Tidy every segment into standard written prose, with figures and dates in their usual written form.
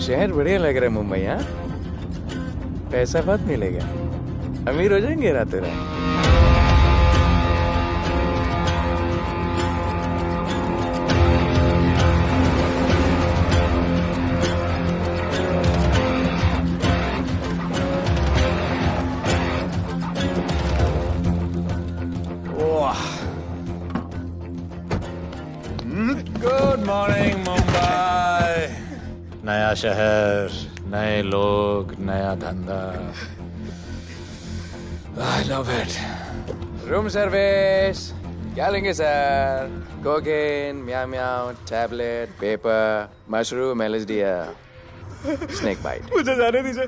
शहर बढ़िया लग रहा है मुंबई। हाँ, पैसा बहुत मिलेगा, अमीर हो जाएंगे रातों रात। Good morning Mumbai. नया शहर, नए लोग, नया धंधा। I love it. Room service क्या लेंगे sir? Cocaine, meow meow, tablet, paper, mushroom, LSD, snake bite. मुझे जाने दीजिए,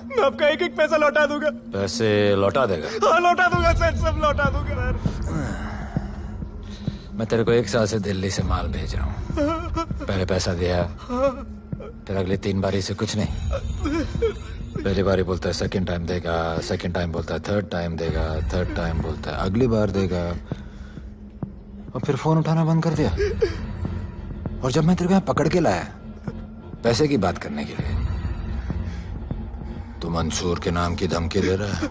मैं आपका एक एक पैसा लौटा दूंगा। पैसे लौटा देगा? हाँ लौटा दूंगा सर, सब लौटा दूंगा सर। मैं तेरे को 1 साल से दिल्ली से माल भेज रहा हूँ। पहले पैसा दिया, फिर अगली 3 बारी से कुछ नहीं। पहली बारी बोलता है सेकंड टाइम देगा, सेकंड टाइम बोलता है थर्ड टाइम देगा, थर्ड टाइम बोलता है अगली बार देगा, और फिर फोन उठाना बंद कर दिया। और जब मैं तेरे को यहाँ पकड़ के लाया पैसे की बात करने के लिए, तो मंसूर के नाम की धमकी दे रहा है।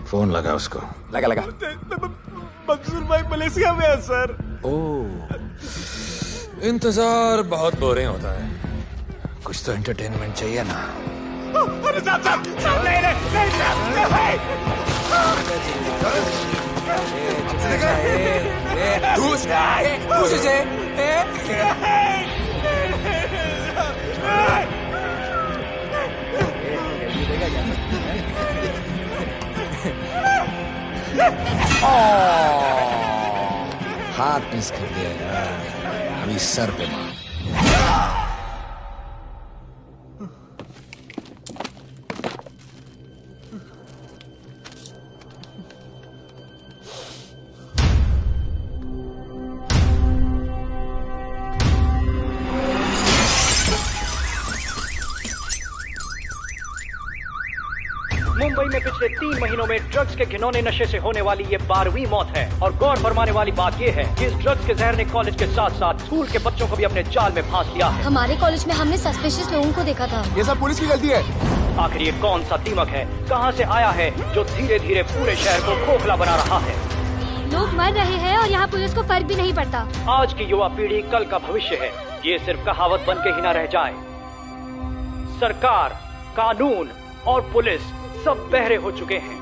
फोन लगा उसको। लगा लगा। मंसूर भाई मलेशिया में है सर। ओह, इंतजार बहुत बोरिंग होता है, कुछ तो एंटरटेनमेंट चाहिए ना। अरे साहब साहब साहब नहीं हाथ मिस कर दिया यार, अभी सर पे मार। मुंबई में पिछले 3 महीनों में ड्रग्स के घिनौने नशे से होने वाली ये 12वीं मौत है। और गौर फरमाने वाली बात ये है कि इस ड्रग्स के जहर ने कॉलेज के साथ साथ स्कूल के बच्चों को भी अपने जाल में फांस लिया है। हमारे कॉलेज में हमने सस्पिशियस लोगों को देखा था। ये सब पुलिस की गलती है। आखिर ये कौन सा दीमक है, कहां से आया है, जो धीरे धीरे पूरे शहर को खोखला बना रहा है? लोग मर रहे हैं और यहाँ पुलिस को फर्क भी नहीं पड़ता। आज की युवा पीढ़ी कल का भविष्य है, ये सिर्फ कहावत बन के ही न रह जाए। सरकार, कानून और पुलिस सब बहरे हो चुके हैं।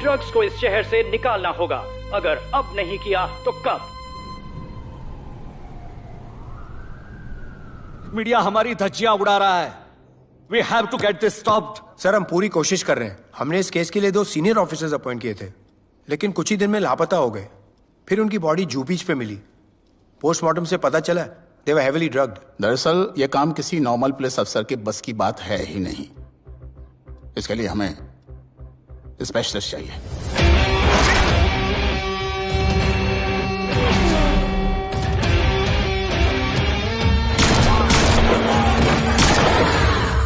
ड्रग्स को इस शहर से निकालना होगा। अगर अब नहीं किया तो कब? मीडिया हमारी धज्जियां उड़ा रहा है। We have to get this stopped. Sir हम पूरी कोशिश कर रहे हैं। हमने इस केस के लिए 2 सीनियर ऑफिसर्स अपॉइंट किए थे, लेकिन कुछ ही दिन में लापता हो गए। फिर उनकी बॉडी जू बीच पे मिली। पोस्टमार्टम से पता चला दे वर हेवीली ड्रग्ड। दरअसल ये काम किसी नॉर्मल पुलिस अफसर के बस की बात है ही नहीं। इसके लिए हमें स्पेशलिस्ट चाहिए।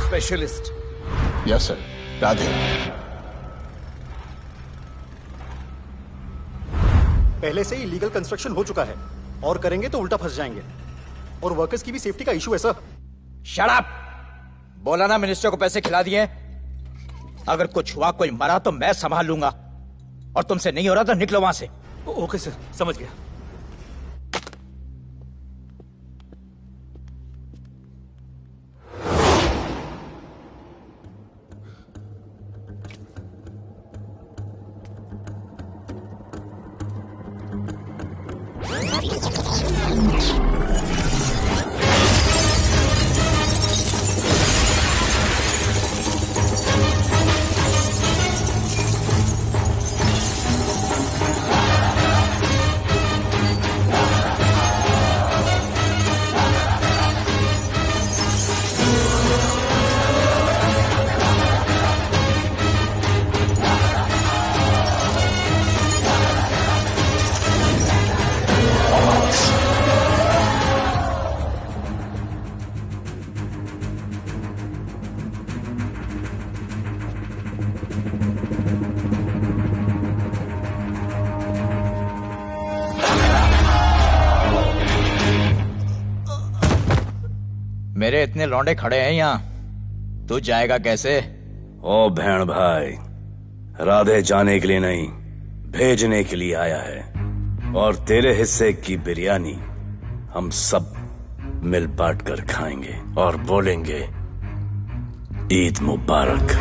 स्पेशलिस्ट। Yes sir. राधे। पहले से ही लीगल कंस्ट्रक्शन हो चुका है और करेंगे तो उल्टा फंस जाएंगे। और वर्कर्स की भी सेफ्टी का इशू है सर। Shut up! बोला ना मिनिस्टर को पैसे खिला दिए। अगर कुछ हुआ, कोई मरा तो मैं संभाल लूंगा। और तुमसे नहीं हो रहा तो निकलो वहां से। ओके सर, समझ गया। मेरे इतने लौंडे खड़े हैं यहाँ, तू जाएगा कैसे? ओ बहन भाई, राधे जाने के लिए नहीं, भेजने के लिए आया है। और तेरे हिस्से की बिरयानी हम सब मिल बांट कर खाएंगे और बोलेंगे ईद मुबारक।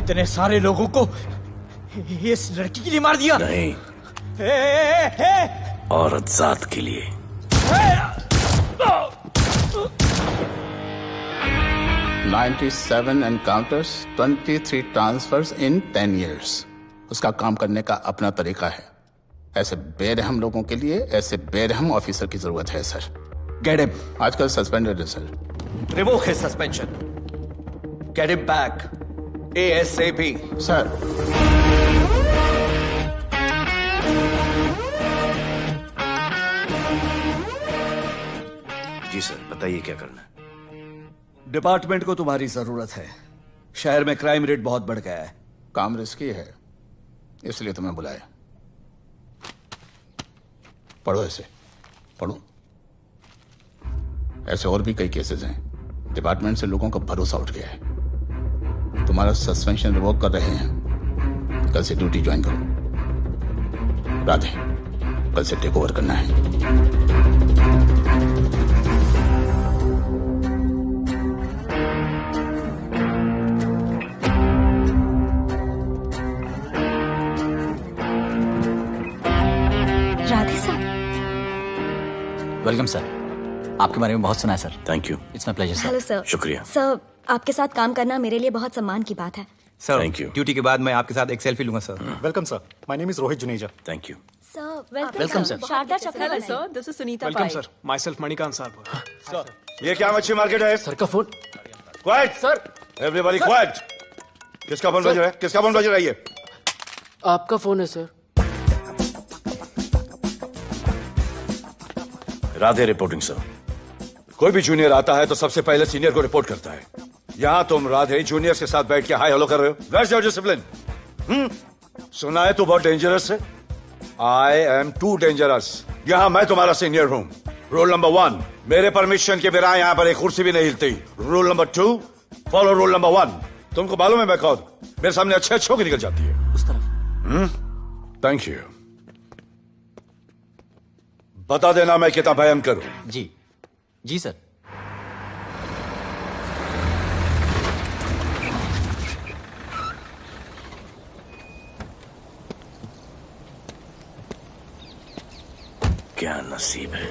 इतने सारे लोगों को इस लड़की के लिए मार दिया? नहीं, औरत जात के लिए। $97 एनकाउंटर्स, 23 ट्रांसफर्स इन 10 years। उसका काम करने का अपना तरीका है। ऐसे बेरहम लोगों के लिए ऐसे बेरहम ऑफिसर की जरूरत है सर। Get him. आजकल सस्पेंडेड है sir. Revoke his suspension. Get him back. ASAP. Sir ji sir, बताइए क्या करना है। डिपार्टमेंट को तुम्हारी जरूरत है। शहर में क्राइम रेट बहुत बढ़ गया है। काम रिस्की है, इसलिए तुम्हें बुलाया। पढ़ो इसे, पढ़ो। ऐसे और भी कई केसेस हैं। डिपार्टमेंट से लोगों का भरोसा उठ गया है। तुम्हारा सस्पेंशन रिवोक कर रहे हैं। कल से ड्यूटी ज्वाइन करो। राधे, कल से टेक ओवर करना है। राधे सर। वेलकम सर, आपके बारे में बहुत सुना है sir. Thank you. It's my pleasure sir. Hello sir. शुक्रिया। सर, आपके साथ काम करना मेरे लिए बहुत सम्मान की बात है। Sir, Thank you. ड्यूटी के बाद मैं आपके साथ एक सेल्फी लूंगा sir. Welcome sir, my name is Rohit Juneja. Thank you. Sir, welcome sir. Sharada Chakravarti. Hello sir, this is Sunita welcome Pai. Sir, myself Manikant साहब। ये क्या मच्छी मार्केट है? सर का phone. Quiet sir, everybody quiet. किसका फोन बज रहा है? किसका फोन बज रहा है ये? आपका फोन है सर। Radhe reporting sir. कोई भी जूनियर आता है तो सबसे पहले सीनियर को रिपोर्ट करता है। यहाँ तुम राधे जूनियर के साथ बैठ के हाय हेलो कर रहे हो। Where's your discipline? सुना है तू बहुत डेंजरस है। I am too dangerous. यहाँ मैं तुम्हारा सीनियर हूँ। रूल नंबर 1, मेरे परमिशन के बिना यहाँ पर एक कुर्सी भी नहीं हिलती। Rule number 2, follow rule number 1। तुमको मालूम है मैं कौन? मेरे सामने अच्छे अच्छों की निकल जाती है। उस तरफ। Thank you. बता देना मैं कितना भयंकर हूं। जी जी सर। क्या नसीब है,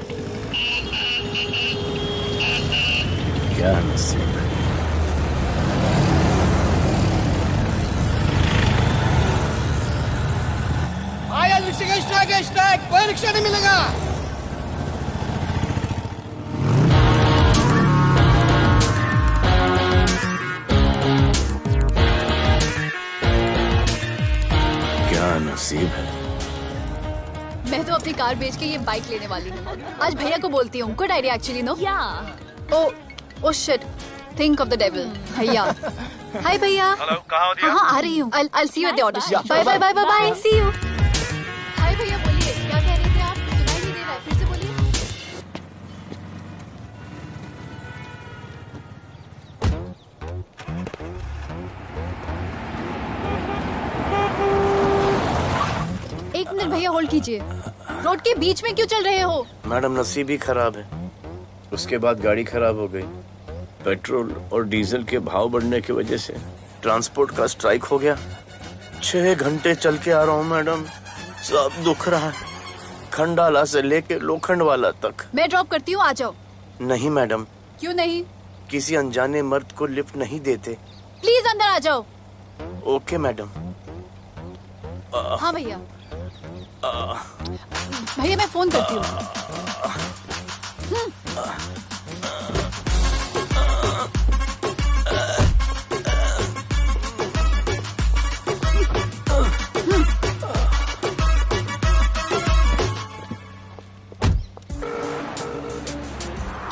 क्या नसीब है। आया रिक्शा का स्ट्राइक है, स्ट्राइक। कोई रिक्शा नहीं मिलेगा। क्या नसीब है। मैं तो अपनी कार बेच के ये बाइक लेने वाली हूँ। आज भैया को बोलती हूँ। Good idea actually, no? Oh shit, think of the devil. भैया, हाय भैया। हेलो, कहाँ हो दिया? हाँ, आ रही हूँ। I'll see you at the audition. Bye bye bye bye bye, see you. Hi भैया, बोलिए क्या कह रहे थे आप? सुनाई नहीं दे रहा है, फिर से बोलिए। एक मिनट भैया, होल्ड कीजिए। रोड के बीच में क्यों चल रहे हो? मैडम नसीब ही खराब है। उसके बाद गाड़ी खराब हो गई। पेट्रोल और डीजल के भाव बढ़ने की वजह से ट्रांसपोर्ट का स्ट्राइक हो गया। 6 घंटे चल के आ रहा हूँ मैडम, सब दुख रहा है। खंडाला से लेके लोखंडवाला तक। मैं ड्रॉप करती हूँ, आ जाओ। नहीं मैडम। क्यों नहीं? किसी अनजाने मर्द को लिफ्ट नहीं देते। प्लीज अंदर आ जाओ। Okay madam. हाँ भैया। भैया मैं फोन करती हूँ।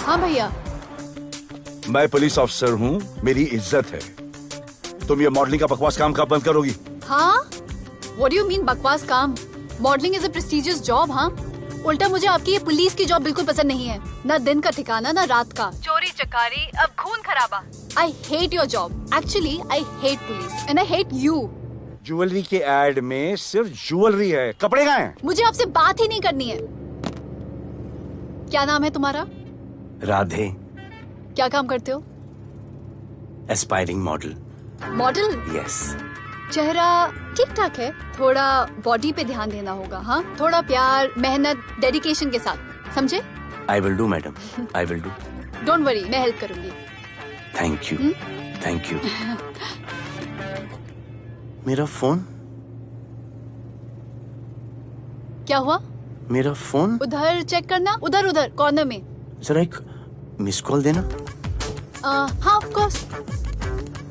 हाँ भैया। मैं पुलिस ऑफिसर हूँ, मेरी इज्जत है। तुम ये मॉडलिंग का बकवास काम कब बंद करोगी? हाँ? What do you mean बकवास काम? Modelling is a prestigious job. हाँ, उल्टा मुझे आपकी ये पुलिस की जॉब बिल्कुल पसंद नहीं है। ना दिन का ठिकाना, ना रात का। चोरी चकारी, अब खून खराबा। I hate your job. Actually, I hate police and I hate you. Jewellery के एड में सिर्फ ज्वेलरी है, कपड़े कहाँ हैं? मुझे आपसे बात ही नहीं करनी है। क्या नाम है तुम्हारा? राधे। क्या काम करते हो? Aspiring model. मॉडल? यस। चेहरा ठीक ठाक है, थोड़ा बॉडी पे ध्यान देना होगा। हाँ, थोड़ा प्यार, मेहनत, डेडिकेशन के साथ, समझे? I will do madam, I will do. Don't worry, मैं हेल्प करूंगी। Thank you, thank you. मेरा फोन? क्या हुआ? मेरा फोन? उधर चेक करना, उधर उधर कॉर्नर में। जरा एक मिस कॉल देना। हाँ of course.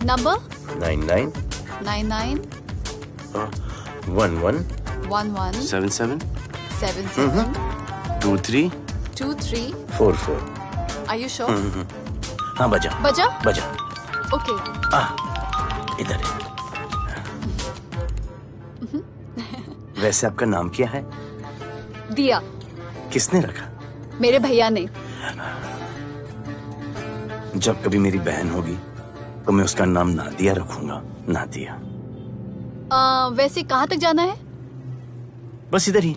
Number 99 99 11 11 77 77 23 23 44। Are you sure? हाँ बजा बजा? बजा। ओके। इधर है। वैसे आपका नाम क्या है? दिया। किसने रखा? मेरे भैया ने। जब कभी मेरी बहन होगी तो मैं उसका नाम नादिया रखूंगा। नादिया। वैसे कहाँ तक जाना है? बस इधर ही।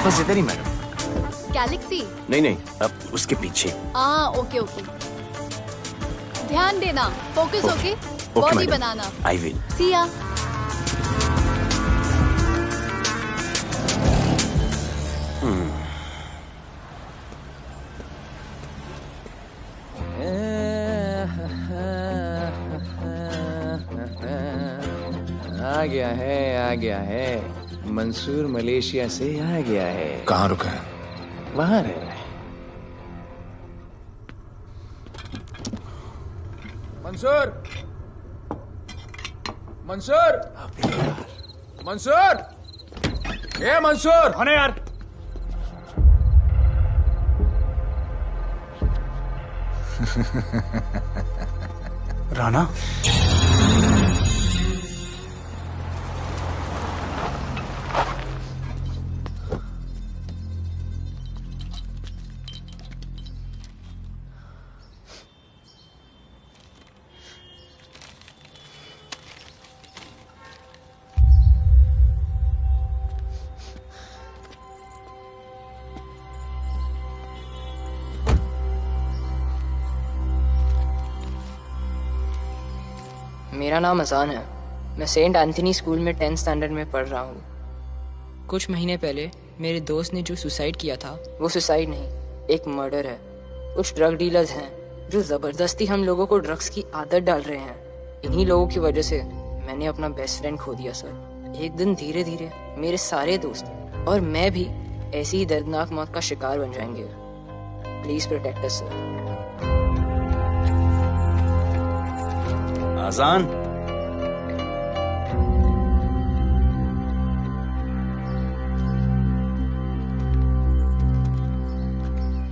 बस इधर ही मैडम। गैलेक्सी। नहीं नहीं, अब उसके पीछे। Okay okay. ध्यान देना, focus okay. Okay body madam, बनाना। I will. See ya. आ गया है। मंसूर मलेशिया से आ गया है। कहाँ रुका है? वहां रह रहा है। मंसूर, मंसूर, मंसूर, ए मंसूर। होने यार। राणा, मेरा नाम अजान है। मैं सेंट एंथनी स्कूल में 10th स्टैंडर्ड में पढ़ रहा हूँ। कुछ महीने पहले मेरे दोस्त ने जो सुसाइड किया था वो सुसाइड नहीं, एक मर्डर है। कुछ ड्रग डीलर्स हैं जो जबरदस्ती हम लोगों को ड्रग्स की आदत डाल रहे हैं। इन्हीं लोगों की वजह से मैंने अपना बेस्ट फ्रेंड खो दिया सर। एक दिन धीरे धीरे मेरे सारे दोस्त और मैं भी ऐसी ही दर्दनाक मौत का शिकार बन जाएंगे। Please protect us sir. Azaan,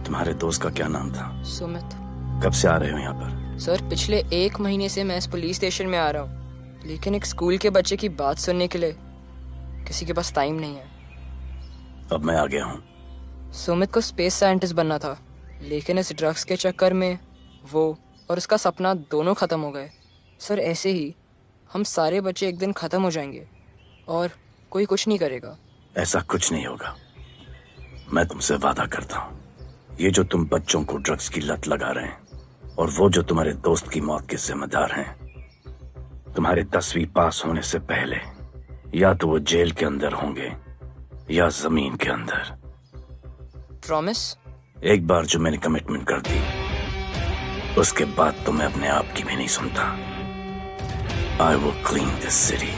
तुम्हारे दोस्त का क्या नाम था? सुमित। कब से आ रहे हो यहाँ पर? सर पिछले 1 महीने से मैं इस पुलिस स्टेशन में आ रहा हूँ, लेकिन एक स्कूल के बच्चे की बात सुनने के लिए किसी के पास टाइम नहीं है। अब मैं आ गया हूँ। सुमित को स्पेस साइंटिस्ट बनना था, लेकिन इस ड्रग्स के चक्कर में वो और उसका सपना दोनों खत्म हो गए। सर ऐसे ही हम सारे बच्चे एक दिन खत्म हो जाएंगे और कोई कुछ नहीं करेगा। ऐसा कुछ नहीं होगा, मैं तुमसे वादा करता हूँ। ये जो तुम बच्चों को ड्रग्स की लत लगा रहे हैं और वो जो तुम्हारे दोस्त की मौत के जिम्मेदार हैं, तुम्हारे 10वीं पास होने से पहले या तो वो जेल के अंदर होंगे या जमीन के अंदर। प्रॉमिस? एक बार जो मैंने कमिटमेंट कर दी उसके बाद तो मैं अपने आप की भी नहीं सुनता। I will clean this city.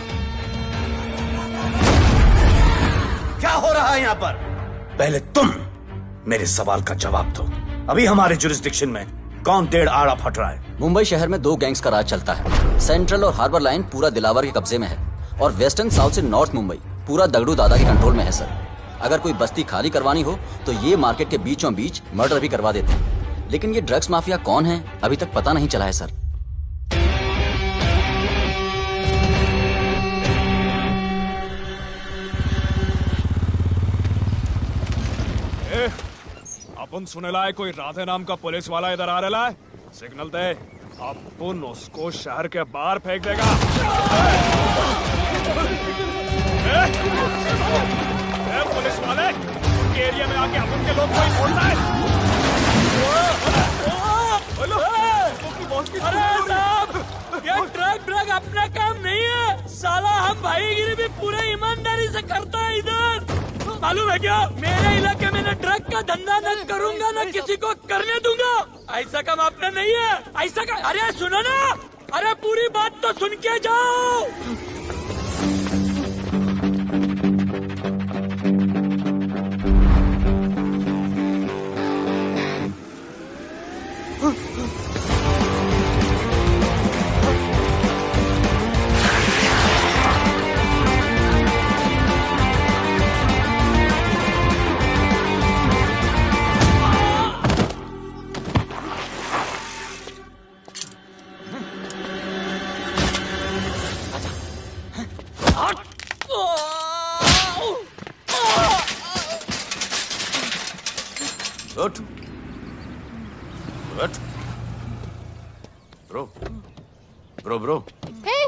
क्या हो रहा है यहाँ पर? पहले तुम मेरे सवाल का जवाब दो। अभी हमारे जुरिस्डिक्शन में कौन डेढ़ आड़ा फट रहा है? मुंबई शहर में 2 गैंग्स का राज चलता है। सेंट्रल और हार्बर लाइन पूरा दिलावर के कब्जे में है और वेस्टर्न साउथ से नॉर्थ मुंबई पूरा दगड़ू दादा के कंट्रोल में है सर। अगर कोई बस्ती खाली करवानी हो तो ये मार्केट के बीचों बीच मर्डर भी करवा देते हैं। लेकिन ये ड्रग्स माफिया कौन है अभी तक पता नहीं चला है सर। अपन सुनेला है कोई राधे नाम का पुलिस वाला इधर आ रहा है। सिग्नल दे, अपन उसको शहर के बाहर फेंक देगा। पुलिस वाले एरिया में आके अपन के लोग कोई बोलता है। अरे साहब, ये ड्रग अपना काम नहीं है साला। हम भाईगिरी भी पूरे ईमानदारी से करता है इधर। मालूम है क्या, मेरे इलाके में न ड्रग का धंधा न करूंगा न किसी को करने दूंगा। ऐसा काम आपने नहीं है। ऐसा का अरे सुनो ना, अरे पूरी बात तो सुन के जाओ। उठ, उठ। Bro, bro, bro. हे!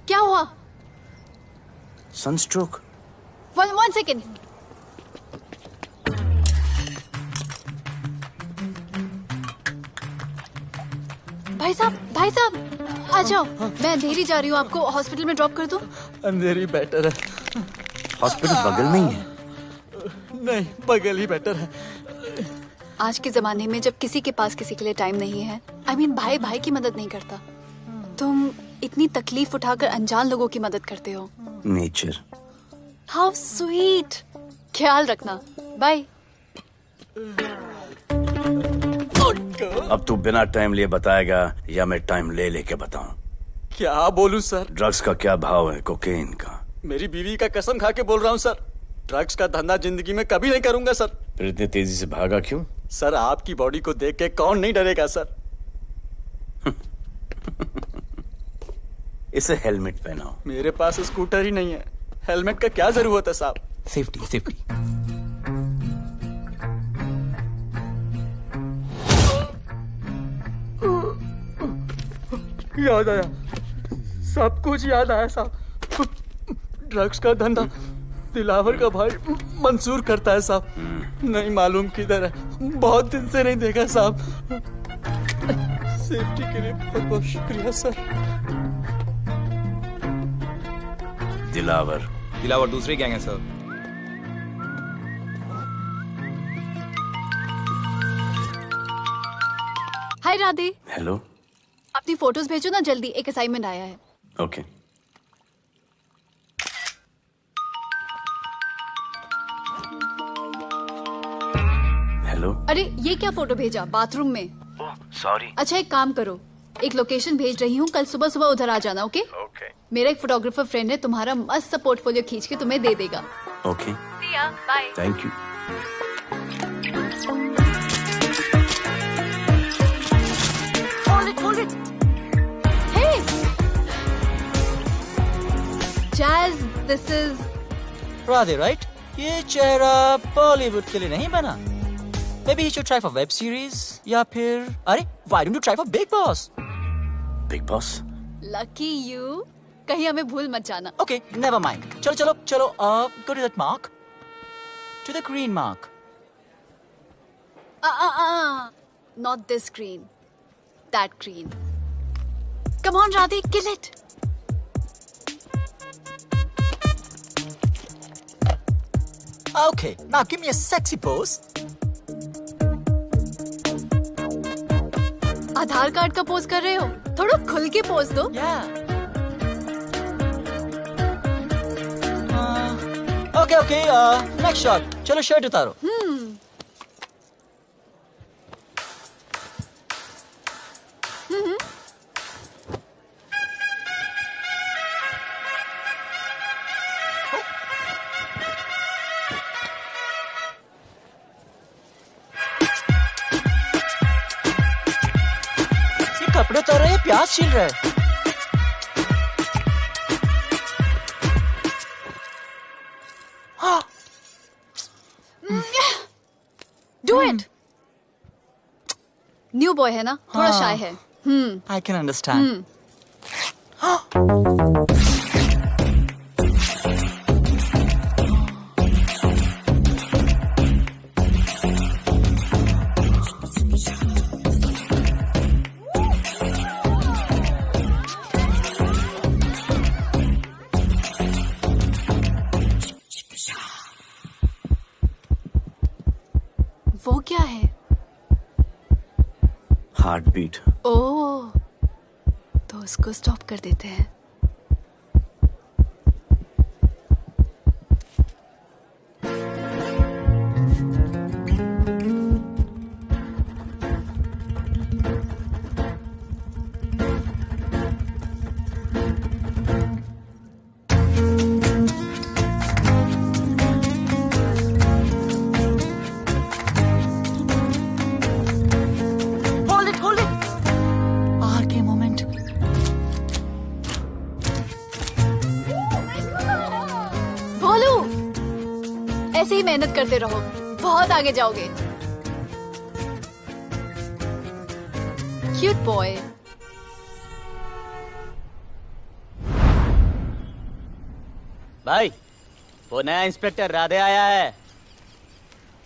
क्या हुआ? सनस्ट्रोक। One second. भाई साहब आ जाओ। मैं अंधेरी जा रही हूँ, आपको हॉस्पिटल में ड्रॉप कर दूँ? अंधेरी बेटर है। हॉस्पिटल बगल में ही है। नहीं, बगल ही बेटर है। आज के जमाने में जब किसी के पास किसी के लिए टाइम नहीं है, भाई भाई की मदद नहीं करता, तुम इतनी तकलीफ उठाकर अनजान लोगों की मदद करते हो। नेचर। How sweet. ख्याल रखना। बाय। अब तू बिना टाइम लिए बताएगा या मैं टाइम ले लेके बताऊं? क्या बोलूं सर? ड्रग्स का क्या भाव है कोकेन का? मेरी बीवी का कसम खा के बोल रहा हूं सर, ड्रग्स का धंधा जिंदगी में कभी नहीं करूंगा सर। फिर इतनी तेजी से भागा क्यों? सर आपकी बॉडी को देख के कौन नहीं डरेगा सर। इसे हेलमेट पहनाओ। मेरे पास स्कूटर ही नहीं है, हेलमेट का क्या जरूरत है साहब? Safety safety. याद आया, सब कुछ याद आया साहब। ड्रग्स का धंधा दिलावर का भाई मंसूर करता है साहब। नहीं मालूम किधर है, बहुत दिन से नहीं देखा साहब। सेफ्टी के लिए बहुत बहुत शुक्रिया सर। दिलावर दूसरी गैंग है सर। हाय राधे। हेलो। अपनी फोटोज भेजो ना जल्दी, एक असाइनमेंट आया है। ओके। हेलो। अरे ये क्या फोटो भेजा बाथरूम में? सॉरी। अच्छा एक काम करो, एक लोकेशन भेज रही हूँ, कल सुबह सुबह उधर आ जाना। ओके? मेरा एक फोटोग्राफर फ्रेंड है, तुम्हारा मस्त सा पोर्टफोलियो खींच के तुम्हें दे देगा। Okay. Bye. Thank you. Hold it. Hey, Jazz, this is Radhe right? ये चेहरा बॉलीवुड के लिए नहीं बना। Maybe he should try for web series या फिर अरे why don't you try for Big Boss? Big Boss? lucky you. कहीं हमें भूल मत जाना। Okay, never mind. चलो. Go to that mark. To the green mark. Not this green. That green. Come on, Radhe, kill it. Okay, now give me a sexy pose. Aadhaar card का pose कर रहे हो? थोड़ा खुल के pose दो। Okay, next shot. चलो shirt उतारो। कपड़े उतार रहे हैं, प्याज छील रहे हैं। Do it. न्यू बॉय है ना, थोड़ा शाय है। I can understand. वो क्या है? Heart beat. ओह, तो उसको स्टॉप कर देते हैं। ऐसे ही मेहनत करते रहो, बहुत आगे जाओगे। Cute boy. भाई वो नया इंस्पेक्टर राधे आया है।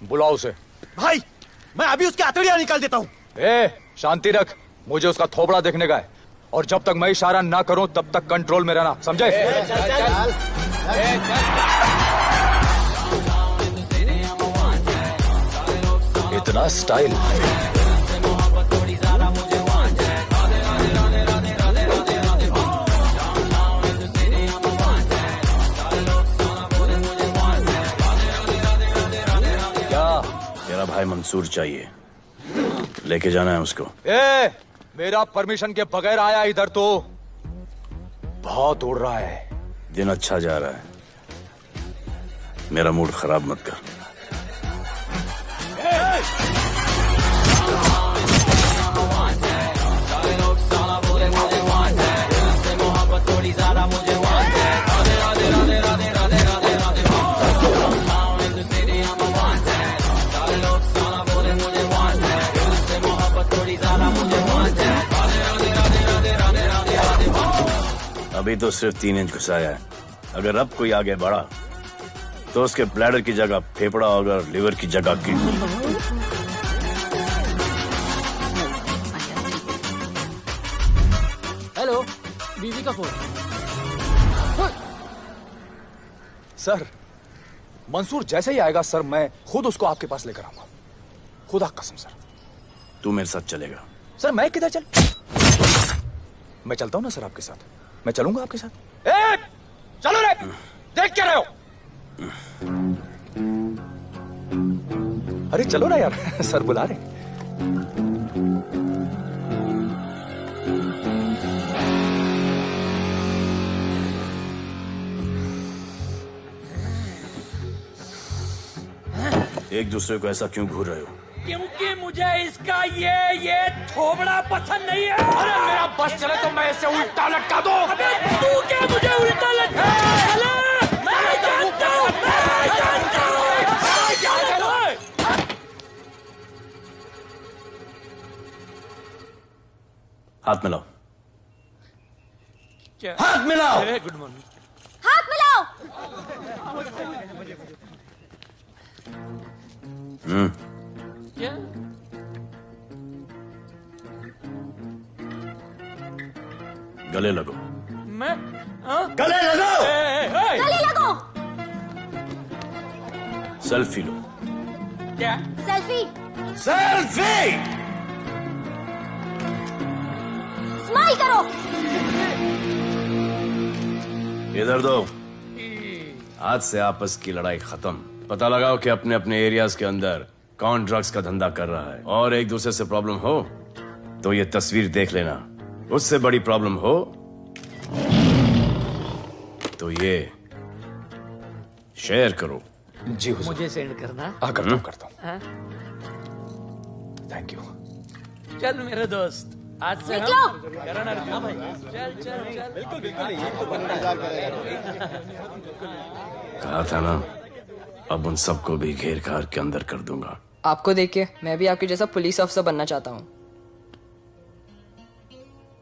बुलाओ उसे। भाई मैं अभी उसकी हथेलियां निकाल देता हूँ। शांति रख, मुझे उसका थोबड़ा देखने का है, और जब तक मैं इशारा ना करूं तब तक कंट्रोल में रहना, समझे? इतना स्टाइल। तेरा भाई मंसूर चाहिए, लेके जाना है उसको। मेरा परमिशन के बगैर आया इधर तो बहुत उड़ रहा है। दिन अच्छा जा रहा है, मेरा मूड खराब मत कर। अभी तो सिर्फ 3 इंच घुसाया है, अगर अब कोई आगे बढ़ा तो उसके ब्लैडर की जगह फेफड़ा होगा, लिवर की जगह किडनी। हेलो, बीवी का फोन। सर, मंसूर जैसे ही आएगा सर, मैं खुद उसको आपके पास लेकर आऊंगा, खुदा कसम सर। तू मेरे साथ चलेगा? सर मैं किधर मैं चलता हूं ना सर आपके साथ, मैं चलूंगा आपके साथ। चलो रे, देख क्या रहे हो? अरे चलो ना यार, सर बुला रहे। एक दूसरे को ऐसा क्यों घूर रहे हो? क्योंकि मुझे इसका ये थोबड़ा पसंद नहीं है। अरे मेरा बस चले तो मैं इसे उल्टा लटका दो। अबे तू क्या मुझे उल्टा लटका? मैं जानता हूँ। हाथ मिलाओ। क्या? हाथ मिलाओ। Good morning. हाथ मिलाओ। क्या? गले लगो। मैं? हाँ? गले लगो। गले लगो। सेल्फी लो। क्या? सेल्फी। सेल्फी। स्माइल करो। इधर दो। आज से आपस की लड़ाई खत्म। पता लगाओ कि अपने अपने एरियाज के अंदर कौन ड्रग्स का धंधा कर रहा है, और एक दूसरे से प्रॉब्लम हो तो ये तस्वीर देख लेना। उससे बड़ी प्रॉब्लम हो तो ये शेयर करो। जी हुजूर। मुझे सेंड करना। करता हूँ। हाँ? Thank you. चल मेरे दोस्त, आज से निकलो। हम भाई। चल चल चल। बिल्कुल बिल्कुल। कहा था ना, अब उन सबको भी घेर घार के अंदर कर दूंगा। आपको देख के मैं भी आपके जैसा पुलिस ऑफिसर बनना चाहता हूँ।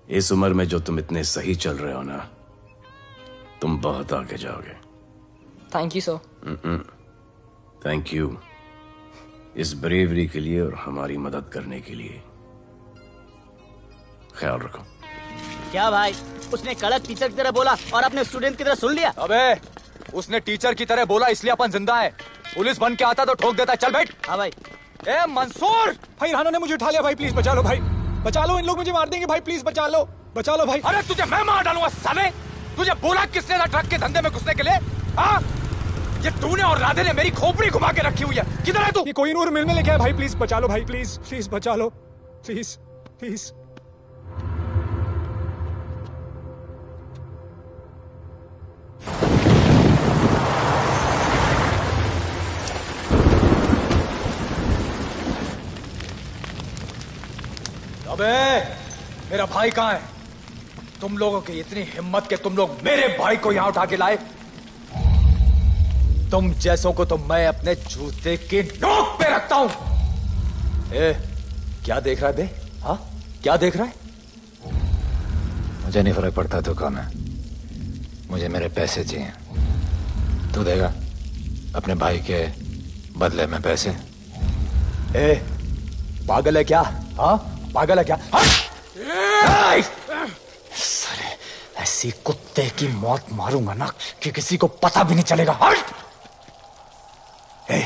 इस उम्र में जो तुम इतने सही चल रहे हो ना, तुम बहुत आगे जाओगे। Thank you sir. Thank you इस ब्रेवरी के लिए और हमारी मदद करने के लिए। ख्याल रखो। क्या भाई, उसने कड़क टीचर की तरह बोला और अपने स्टूडेंट की तरह सुन लिया? अबे उसने टीचर की तरह बोला इसलिए अपन जिंदा है। पुलिस बन के आता तो ठोक देता। चल बैठ। हाँ भाई। ए मंसूर, भाई राना ने मुझे उठा लिया। भाई प्लीज बचा लो, भाई बचा लो, इन लोग मुझे मार देंगे। भाई प्लीज बचा लो, बचा लो भाई। अरे तुझे मैं मार डालूंगा साले। तुझे बोला किसने था ट्रक के धंधे में घुसने के लिए? हाँ, ये तूने और राधे ने मेरी खोपड़ी घुमा के रखी हुई है। किधर है तू? ये कोई नूर मिल में लेके आया। भाई प्लीज बचा लो, भाई प्लीज प्लीज बचा लो, प्लीज प्लीज। अबे मेरा भाई कहाँ है? तुम लोगों की इतनी हिम्मत कि तुम लोग मेरे भाई को यहां उठा के लाए। तुम जैसों को तो मैं अपने जूते की नोक पे रखता हूं। क्या देख रहा है बे? हाँ, क्या देख रहा है? मुझे नहीं फर्क पड़ता तू कौन है, मुझे मेरे पैसे चाहिए। तू देगा? अपने भाई के बदले में पैसे। ए, पागल है क्या? हाँ, पागल है क्या? साले, ऐसी कुत्ते की मौत मारूंगा ना कि किसी को पता भी नहीं चलेगा। ए,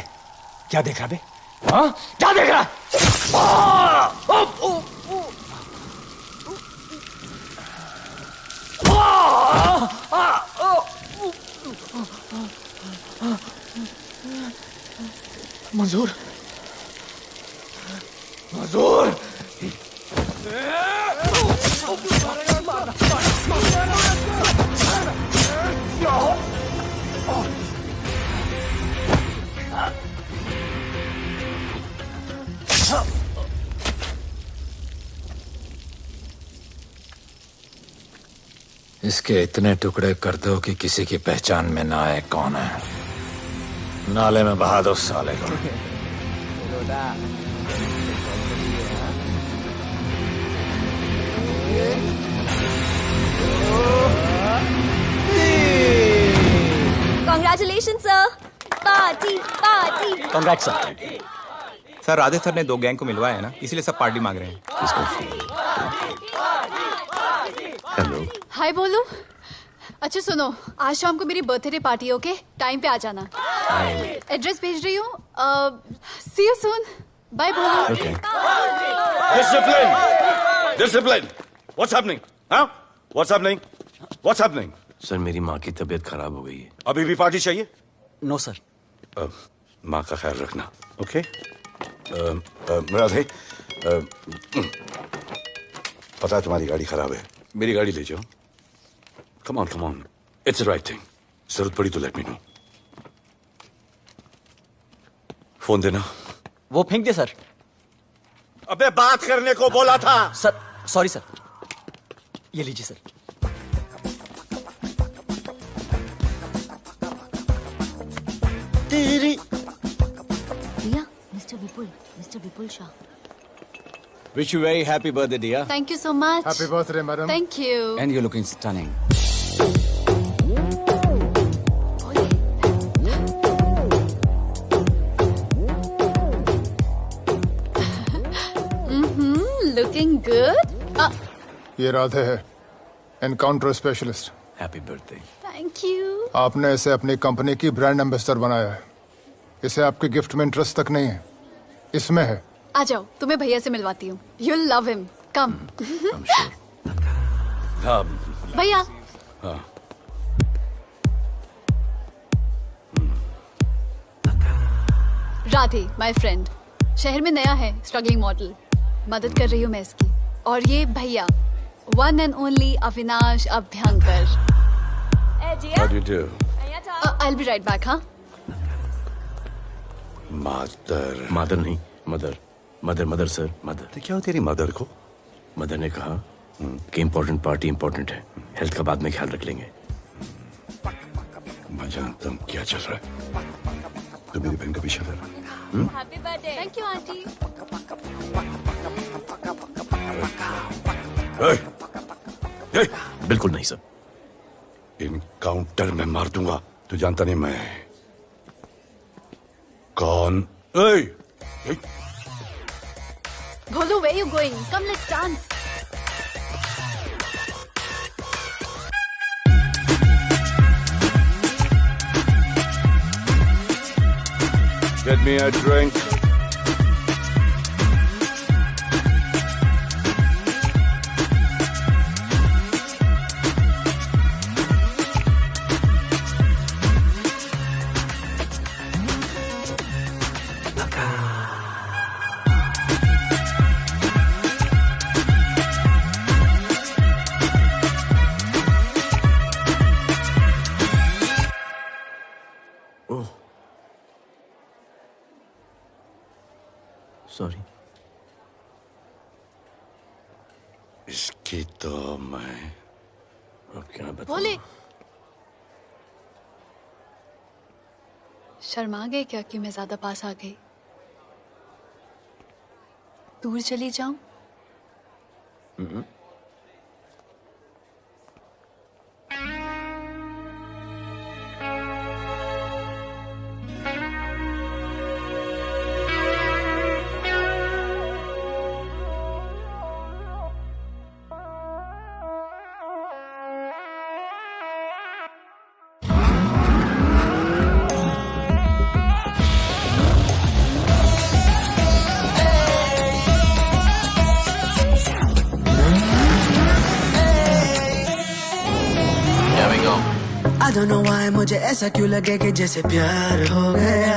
क्या देख रहा बे? हाँ, क्या देख रहा? मंजूर, मंजूर। इसके इतने टुकड़े कर दो कि किसी की पहचान में ना आए कौन है। नाले में बहा दो साले को। Congratulations, sir. Party party. Congrats sir. Sir Radhe sir ने 2 गैंग को मिलवाया है ना, इसलिए सब पार्टी मांग रहे हैं। हेलो। हाय बोलू। अच्छा सुनो, आज शाम को मेरी बर्थडे पार्टी, ओके? टाइम पे आ जाना। एड्रेस भेज रही हूँ। सी यू सून। बाय बोलू। Discipline! Discipline! What's happening? Huh? What's happening? What's happening? Sir मेरी माँ की तबीयत खराब हो गई है। अभी भी पार्टी चाहिए? No sir. माँ का ख्याल रखना, ओके? राधे, पता है तुम्हारी गाड़ी खराब है, मेरी गाड़ी ले जाओ। Come on, come on. It's the right thing. जरूरत पड़ी तो let me know. फोन देना। वो फेंक दे सर। अबे बात करने को बोला था। Sir sorry sir. ये लीजिए सर। दिया, mister Vipul Shah. Wish you very happy birthday, dear. Thank you so much. Happy birthday, madam. Thank you. And you're looking stunning. Looking good. ये राधे है, encounter specialist. Happy birthday. Thank you. आपने इसे अपनी company की brand ambassador बनाया है। इसे आपके गिफ्ट में इंटरेस्ट तक नहीं है, इसमें है। आ जाओ, तुम्हें भैया से मिलवाती हूँ। You'll love him. Come. भैया। हाँ। Radhe, my friend. शहर में नया है, स्ट्रगलिंग मॉडल। मदद कर रही हूँ मैं इसकी। और ये भैया, one and only Avinash Abhyankar. How do you do? I'll be right back, हाँ? मदर नहीं, मदर सर, मदर। तो क्या हो तेरी मदर को? मदर ने कहा कि इम्पोर्टेंट पार्टी इम्पोर्टेंट है, हेल्थ का बाद में ख्याल रख लेंगे। मैं जानता हूँ क्या चल रहा है। तो मेरी बहन का पीछा कर। Happy birthday. Thank you, auntie. बिल्कुल नहीं सर। इनकाउंटर में मार दूंगा। तू जानता नहीं मैं कौन? Bholu, where you going? Come, let's dance. Get me a drink. Sorry. इसकी तो मैं क्या बताऊं? बोले शर्मा गए क्या कि मैं ज्यादा पास आ गई? दूर चली जाऊं? don't know why मुझे ऐसा क्यों लगे कि जैसे प्यार हो गया।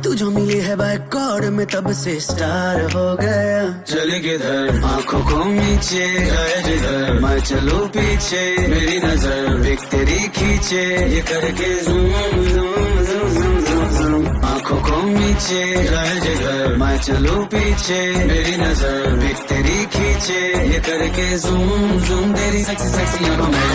तू जो मिली है बाय गॉड में तब से स्टार हो गया। चली किधर आंखों को नीचे जाए जिधर, मैं चलूं पीछे मेरी नजर एक तेरी खींचे, ये करके zoom zoom zoom zoom zoom zoom. आंखों को नीचे जाए जिधर, मैं चलूं पीछे मेरी नजर एक तेरी खींचे, ये करके ज़ूम ज़ूम तेरी सेक्सी सेक्सी आंखों में।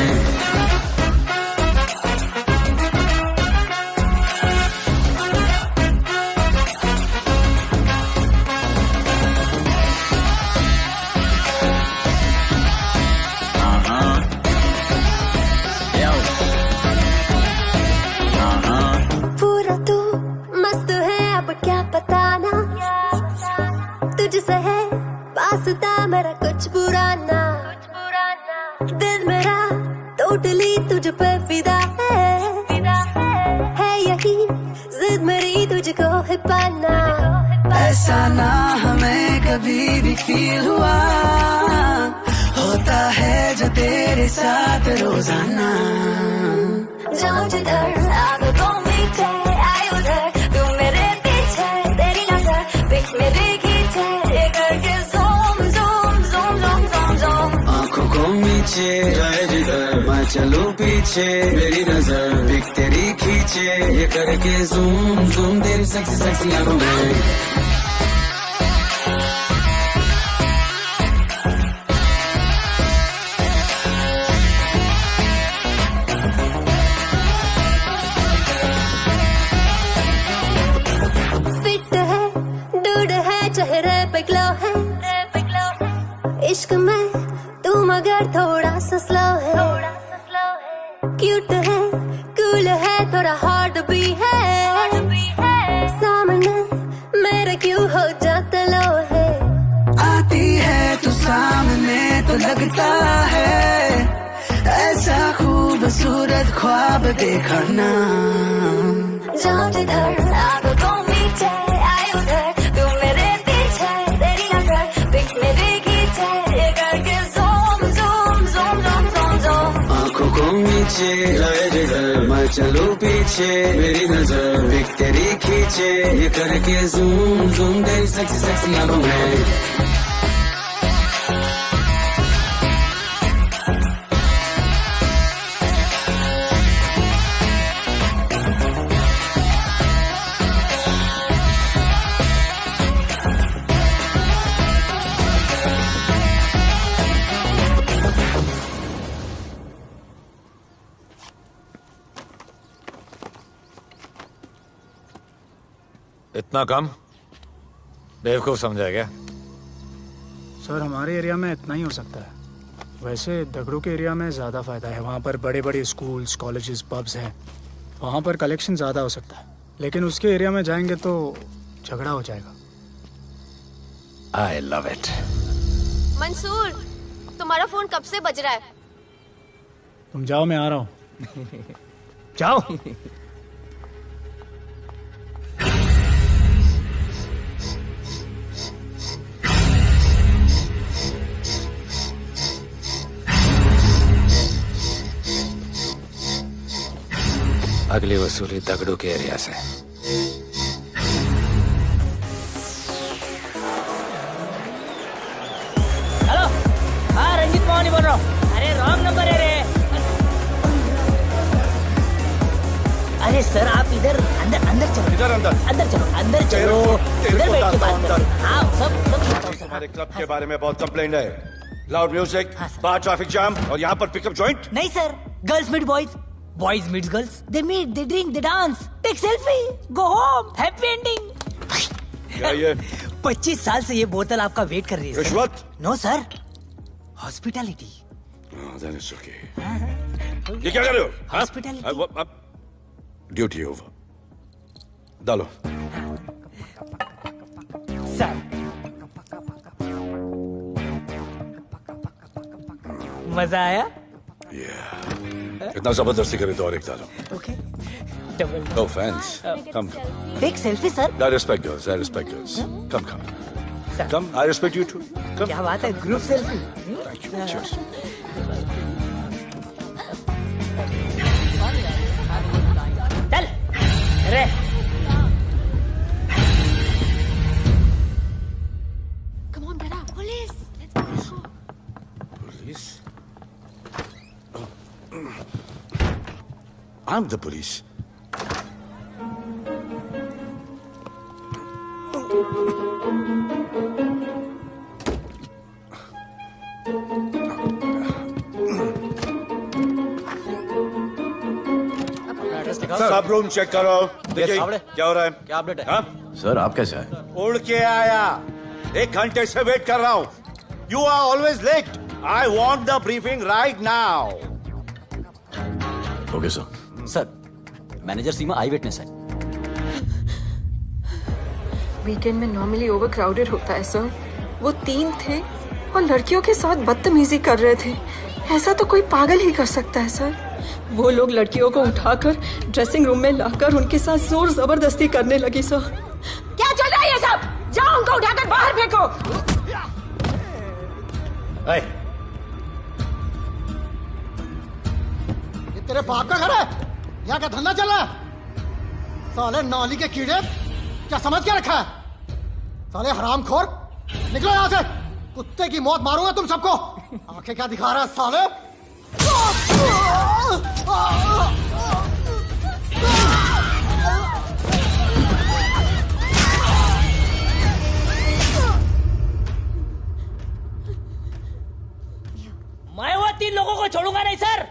पूरा तू मस्त है अब क्या बताना, तुझसे है वास्ता मेरा कुछ पुराना। दिल मेरा टोटली तुझ पे फिदा है यही जिद मेरी तुझको है पाना। ऐसा ना हमें कभी भी फील हुआ, होता है जो तेरे साथ रोजाना। जाऊं जिधर आगे को मीठे आए उधर, तू मेरे पीछे तेरी नजर पिक मेरी खींचे, ये करके zoom zoom zoom zoom zoom zoom. आंखों को नीचे जाए जिधर, मैं चलूं पीछे मेरी नजर पिक तेरी खींचे, ये करके ज़ूम ज़ूम तेरी सेक्सी सेक्सी आंखों में। चेहरे पे ग्लो है, इश्क में तू मगर थोड़ा सा स्लो है। क्यूट है कूल है थोड़ा हार्ड भी है, सामने मेरे क्यों हो जाता लो है। आती है तू सामने तो लगता है ऐसा खूबसूरत ख्वाब देखा ना। जाऊं जिधर आगे को मीठे आए उधर, तू मेरे पीछे तेरी नजर पिक मेरी खींचे, ये करके zoom zoom zoom zoom zoom zoom. आंखों को नीचे जाए जिधर, मैं चलूं पीछे मेरी नजर एक तेरी खींचे, ये करके ज़ूम ज़ूम तेरी सेक्सी सेक्सी आंखों में। इतना कम बेवकूफ समझा क्या? सर हमारे एरिया में इतना ही हो सकता है, वैसे दगड़ू के एरिया में ज़्यादा फ़ायदा है। वहाँ पर बड़े बड़े स्कूल्स कॉलेजेस पब्स हैं, वहाँ पर कलेक्शन ज़्यादा हो सकता है। लेकिन उसके एरिया में जाएंगे तो झगड़ा हो जाएगा। I love it. मंसूर तुम्हारा फोन कब से बज रहा है? तुम जाओ मैं आ रहा हूँ। जाओ। अगली वसूली दगड़ू के एरिया से। हेलो, हाँ रंजीत मोहन बोल रहा हूँ। अरे रॉन्ग नंबर है रे। अरे सर आप इधर अंदर अंदर चलो। इधर अंदर चलो अंदर चलो। इधर बैठ के बात करो। हाँ सब हमारे क्लब के बारे में बहुत कंप्लेंट है। लाउड म्यूजिक, बाहर ट्रैफिक जाम और यहाँ पर पिकअप जॉइंट। नहीं sir, girls meet boys, boys meet girls, they meet, they drink, they dance, take selfie, go home, happy ending. क्या ये 25 साल से ये बोतल आपका वेट कर रही है। रिश्वत? No sir, hospitality. ये क्या कर रहे हो? हॉस्पिटैलिटी। Duty over. डालो। सर मजा आया? इतना जबरदस्ती करे तो और एक डालो। Okay double. No offense. Come. Take selfie sir. I respect girls. I respect girls. Come, come. Come. I respect you too. Come. क्या बात है, group selfie. Thank you. Cheers. रे। Come on, बेटा, police. Let's go. Police? I'm the police. सब room check करो। देखिए क्या हो रहा है। क्या अपडेट है? हाँ? सर आप कैसे आए? उड़ के आया, 1 घंटे से वेट कर रहा हूँ। You are always late. I want the briefing right now. Okay sir. Sir manager Seema eyewitness है। वीकेंड में नॉर्मली ओवर क्राउडेड होता है सर। वो 3 थे और लड़कियों के साथ बदतमीजी कर रहे थे। ऐसा तो कोई पागल ही कर सकता है सर। वो लोग लड़कियों को उठाकर ड्रेसिंग रूम में लाकर उनके साथ जोर जबरदस्ती करने लगी सर। क्या चल रहा है ये सब? जाओ उनको उठाकर बाहर फेंको। ये तेरे बाप का घर है? यहाँ का धंधा चल रहा है? साले नाली के कीड़े, क्या समझ के रखा है? साले हरामखोर, निकलो यहाँ से। कुत्ते की मौत मारूंगा तुम सबको। आंखें क्या दिखा रहा है साले? मैं वो 3 लोगों को छोड़ूंगा नहीं सर।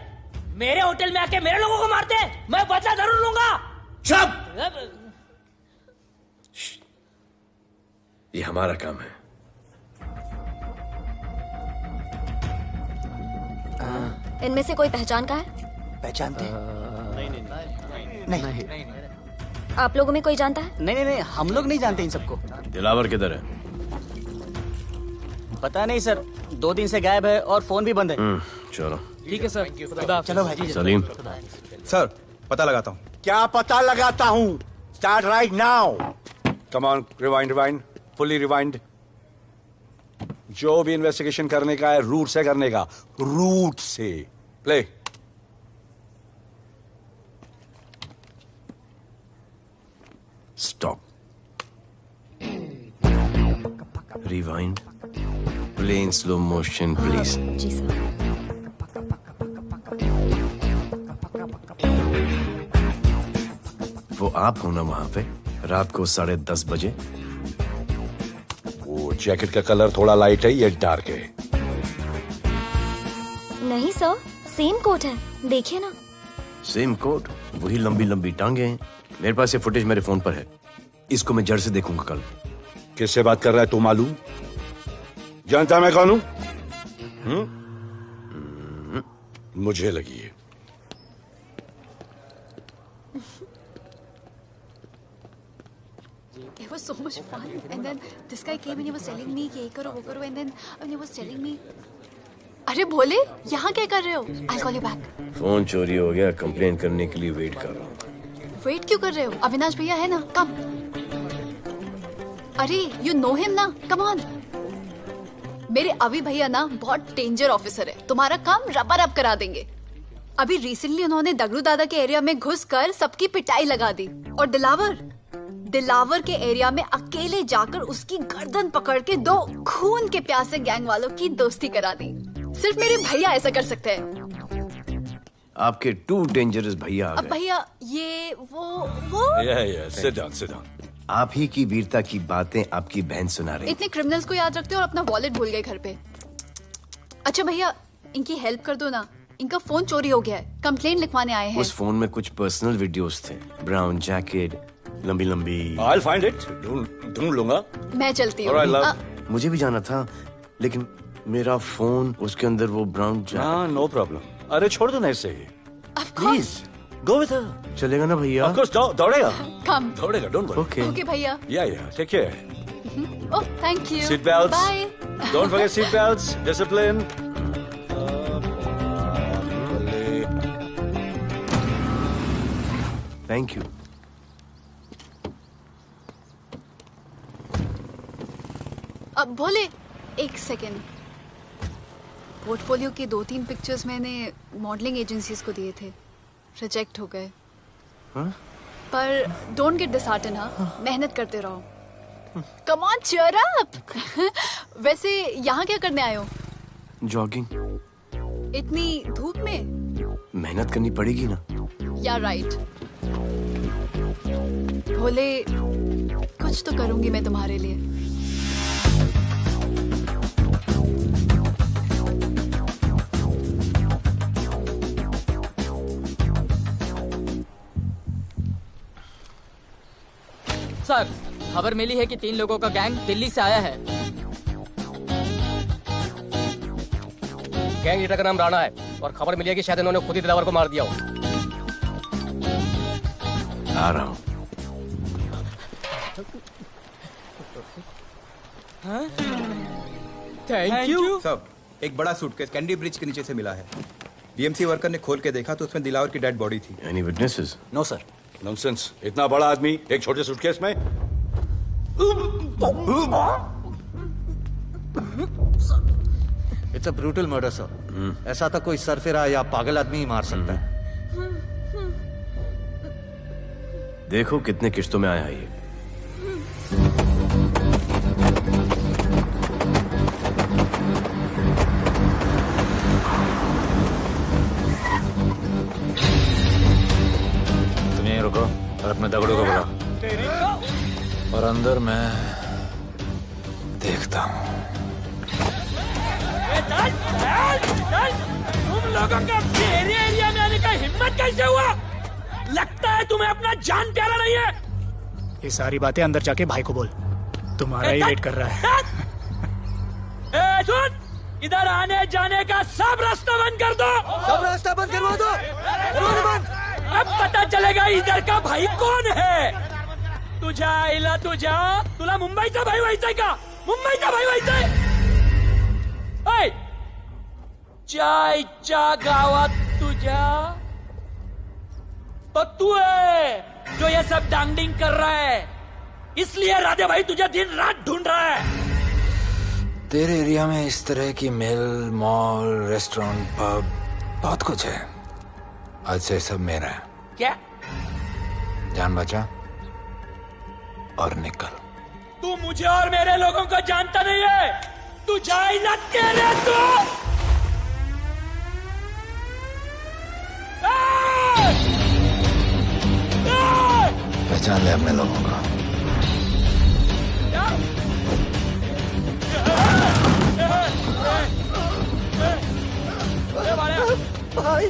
मेरे होटल में आके मेरे लोगों को मारते हैं, मैं बदला जरूर लूंगा। चुप! ये हमारा काम है। इनमें से कोई पहचान का है? पहचानते? नहीं। आप लोगों में कोई जानता है? नहीं, हम लोग नहीं जानते इन सबको। दिलावर किधर है? पता नहीं सर, 2 दिन से गायब है और फोन भी बंद है। चलो ठीक है सर। चलो भाई। सलीम। सर पता लगाता हूँ। क्या पता लगाता हूँ? Start right now. Come on, rewind, fully rewind. जो भी इन्वेस्टिगेशन करने का है रूट से करने का, रूट से। Play. Stop. Rewind. Play in slow motion please. जी सर। वो आप हो ना वहां पे रात को 10:30 बजे? वो जैकेट का कलर थोड़ा लाइट है, ये डार्क है। नहीं सर, सेम कोट है, देखिए ना। सेम कोट, वही लंबी लंबी टांगे हैं। मेरे पास ये फुटेज मेरे फोन पर है। इसको मैं जड़ से देखूंगा कल। किससे बात कर रहा है तू? मालूम? जानता मैं कौन हूं? मुझे लगी है। It was so much fun, and then this guy came and he was telling me कि ये करो वो करो, and then he was telling me. अरे भोले, यहाँ क्या कर रहे हो? I'll call you back. Phone चोरी हो गया, कंप्लेन करने के लिए वेट कर रहा हूँ। वेट क्यों कर रहे हो? अविनाश भैया है ना, कम। अरे you know him ना, come on. मेरे अभी भैया ना बहुत डेंजर ऑफिसर है, तुम्हारा काम रबर अप करा देंगे। अभी रिसेंटली उन्होंने दगड़ू दादा के एरिया में घुसकर सबकी पिटाई लगा दी, और दिलावर के एरिया में अकेले जाकर उसकी गर्दन पकड़ के 2 खून के प्यासे गैंग वालों की दोस्ती करा दी। सिर्फ मेरे भैया ऐसा कर सकते हैं। आपके 2 डेंजरस भैया आ अब गए। भैया ये वो सिट डाउन। आप ही की वीरता की बातें आपकी बहन सुना रही। इतने क्रिमिनल्स को याद रखते हो और अपना वॉलेट भूल गए घर पे। अच्छा भैया, इनकी हेल्प कर दो ना, इनका फोन चोरी हो गया है, कंप्लेन लिखवाने आए हैं। उस फोन में कुछ पर्सनल वीडियोस थे। ब्राउन जैकेट, लंबी लंबी। I'll find it. ढूंढ लूंगा। मैं चलती Alright, love. हूँ। मुझे भी जाना था, लेकिन मेरा फोन, उसके अंदर वो ब्राउन जैकेट। हाँ, नो प्रॉब्लम। अरे छोड़ दो ना इसे। Please go with her. चलेगा ना भैया? Of course, दौड़ेगा। कम। दौड़ेगा, डोंट वरी। ओके ओके भैया। Yeah, take care. Oh thank you. Seat belts. Bye. Don't forget seat belts. Discipline. Thank you. अब भोले, एक सेकेंड। पोर्टफोलियो की 2-3 पिक्चर्स मैंने मॉडलिंग एजेंसीज को दिए थे, रिजेक्ट हो गए। हाँ? पर डोंट गेट डिसहार्टेंड, हाँ, मेहनत करते रहो। Come on, cheer up. वैसे यहाँ क्या करने आए हो? जॉगिंग। इतनी धूप में? मेहनत करनी पड़ेगी ना। या राइट। भोले, कुछ तो करूंगी मैं तुम्हारे लिए। सर, खबर मिली है कि 3 लोगों का गैंग दिल्ली से आया है। गैंग लीडर का नाम राणा है और खबर मिली है कि शायद इन्होंने खुद ही दिलावर को मार दिया हो। आ रहा हूँ। Thank you. सब एक बड़ा सूटकेस कैंडी ब्रिज के नीचे से मिला है। बीएमसी वर्कर ने खोल के देखा तो उसमें दिलावर की डेड बॉडी थी। Any witnesses? No sir. Nonsense, इतना बड़ा आदमी एक छोटे सूटकेस में? It's a brutal murder sir. ऐसा तो कोई सरफिरा या पागल आदमी ही मार सकता है। देखो कितने किश्तों में आया है ये। तुम यहीं रुको और अपने दगड़ों को बुलाओ, और अंदर मैं देखता हूँ। तुम लोगों का मेरे एरिया में आने का हिम्मत कैसे हुआ? लगता है तुम्हें अपना जान प्यारा नहीं है। ये सारी बातें अंदर जाके भाई को बोल, तुम्हारा ही वेट कर रहा है। ए, सुन, इधर आने जाने का सब रास्ता बंद कर दो। सब रास्ता बंद करवा दो। अब पता चलेगा इधर का भाई कौन है। तुझा इला तुझा, तुला मुंबईचा भाई व्हायचाय का? मुंबईचा भाई व्हायचाय? चायच्या गावात तुझ्या तो तू है जो ये सब डांगडिंग कर रहा है, इसलिए राधे भाई तुझे दिन रात ढूंढ रहा है। तेरे एरिया में इस तरह की मिल, मॉल, रेस्टोरेंट, पब बहुत कुछ है। आज से सब मेरा है। क्या? जान बचा और निकल। तू मुझे और मेरे लोगों को जानता नहीं है। तू जाए ना तेरे तो। पहचान ले अपने लोगों का। भाई,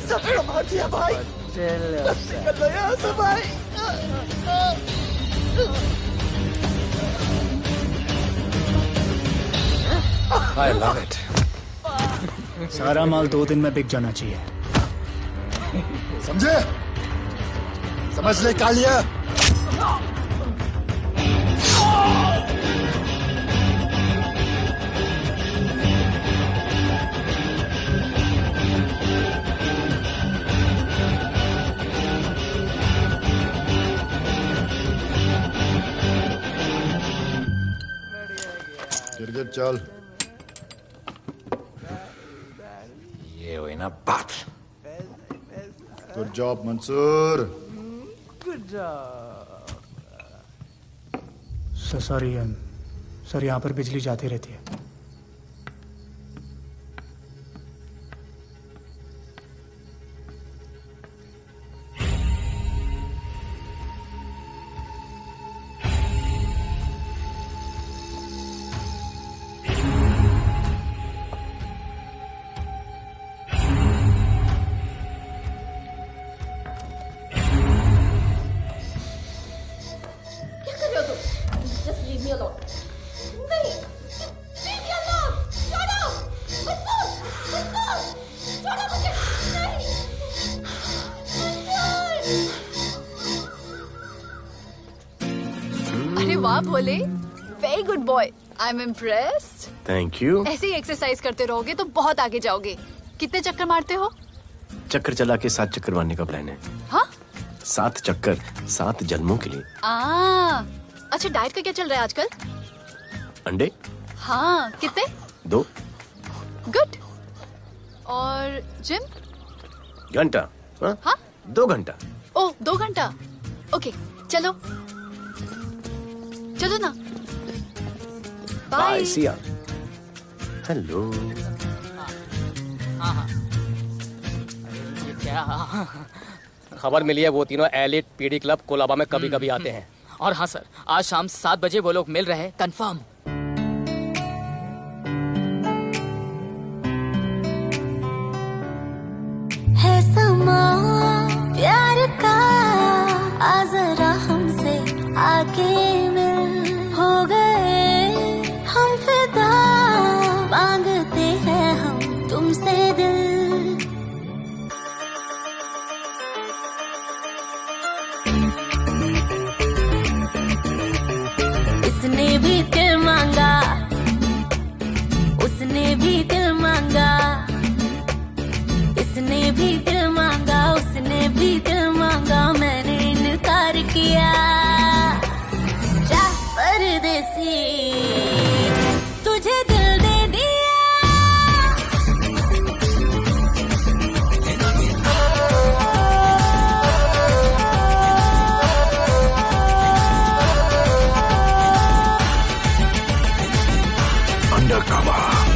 सबको मार दिया भाई। निकल लो यहाँ से भाई। I love it. सारा माल 2 दिन में बिक जाना चाहिए। समझे? समझ ले कालिया। गिरगिट चल। ये हुई ना बात। Good job Mansoor. Sorry sir, यहाँ पर बिजली जाती रहती है। अरे वाह Bhole, very good boy. I am impressed. Thank you. ऐसे ही एक्सरसाइज करते रहोगे तो बहुत आगे जाओगे। कितने चक्कर मारते हो? चक्कर चला के 7 चक्कर मारने का प्लान है। हाँ? 7 चक्कर 7 जन्मों के लिए। अच्छा, डाइट का क्या चल रहा है आजकल? अंडे? हाँ, कितने? 2 गुड। और जिम? घंटा। हाँ? 2 घंटा। ओह, 2 घंटा। ओके चलो चलो ना। बाय सी या। हेलो। हाँ ये क्या खबर मिली है, वो तीनों एलिट पीडी क्लब कोलाबा में कभी कभी आते हैं। और हाँ सर, आज शाम 7 बजे वो लोग मिल रहे हैं, कंफर्म। है समा प्यार का, आ जरा हमसे आके मिल, हो गए हम फिदा, मांगते हैं हम तुमसे दिल। इसने भी दिल मांगा, उसने भी दिल मांगा, इसने भी दिल मांगा, उसने भी दिल मांगा, मैंने इनकार किया। जा परदेसी, तुझे दिल दे दिया।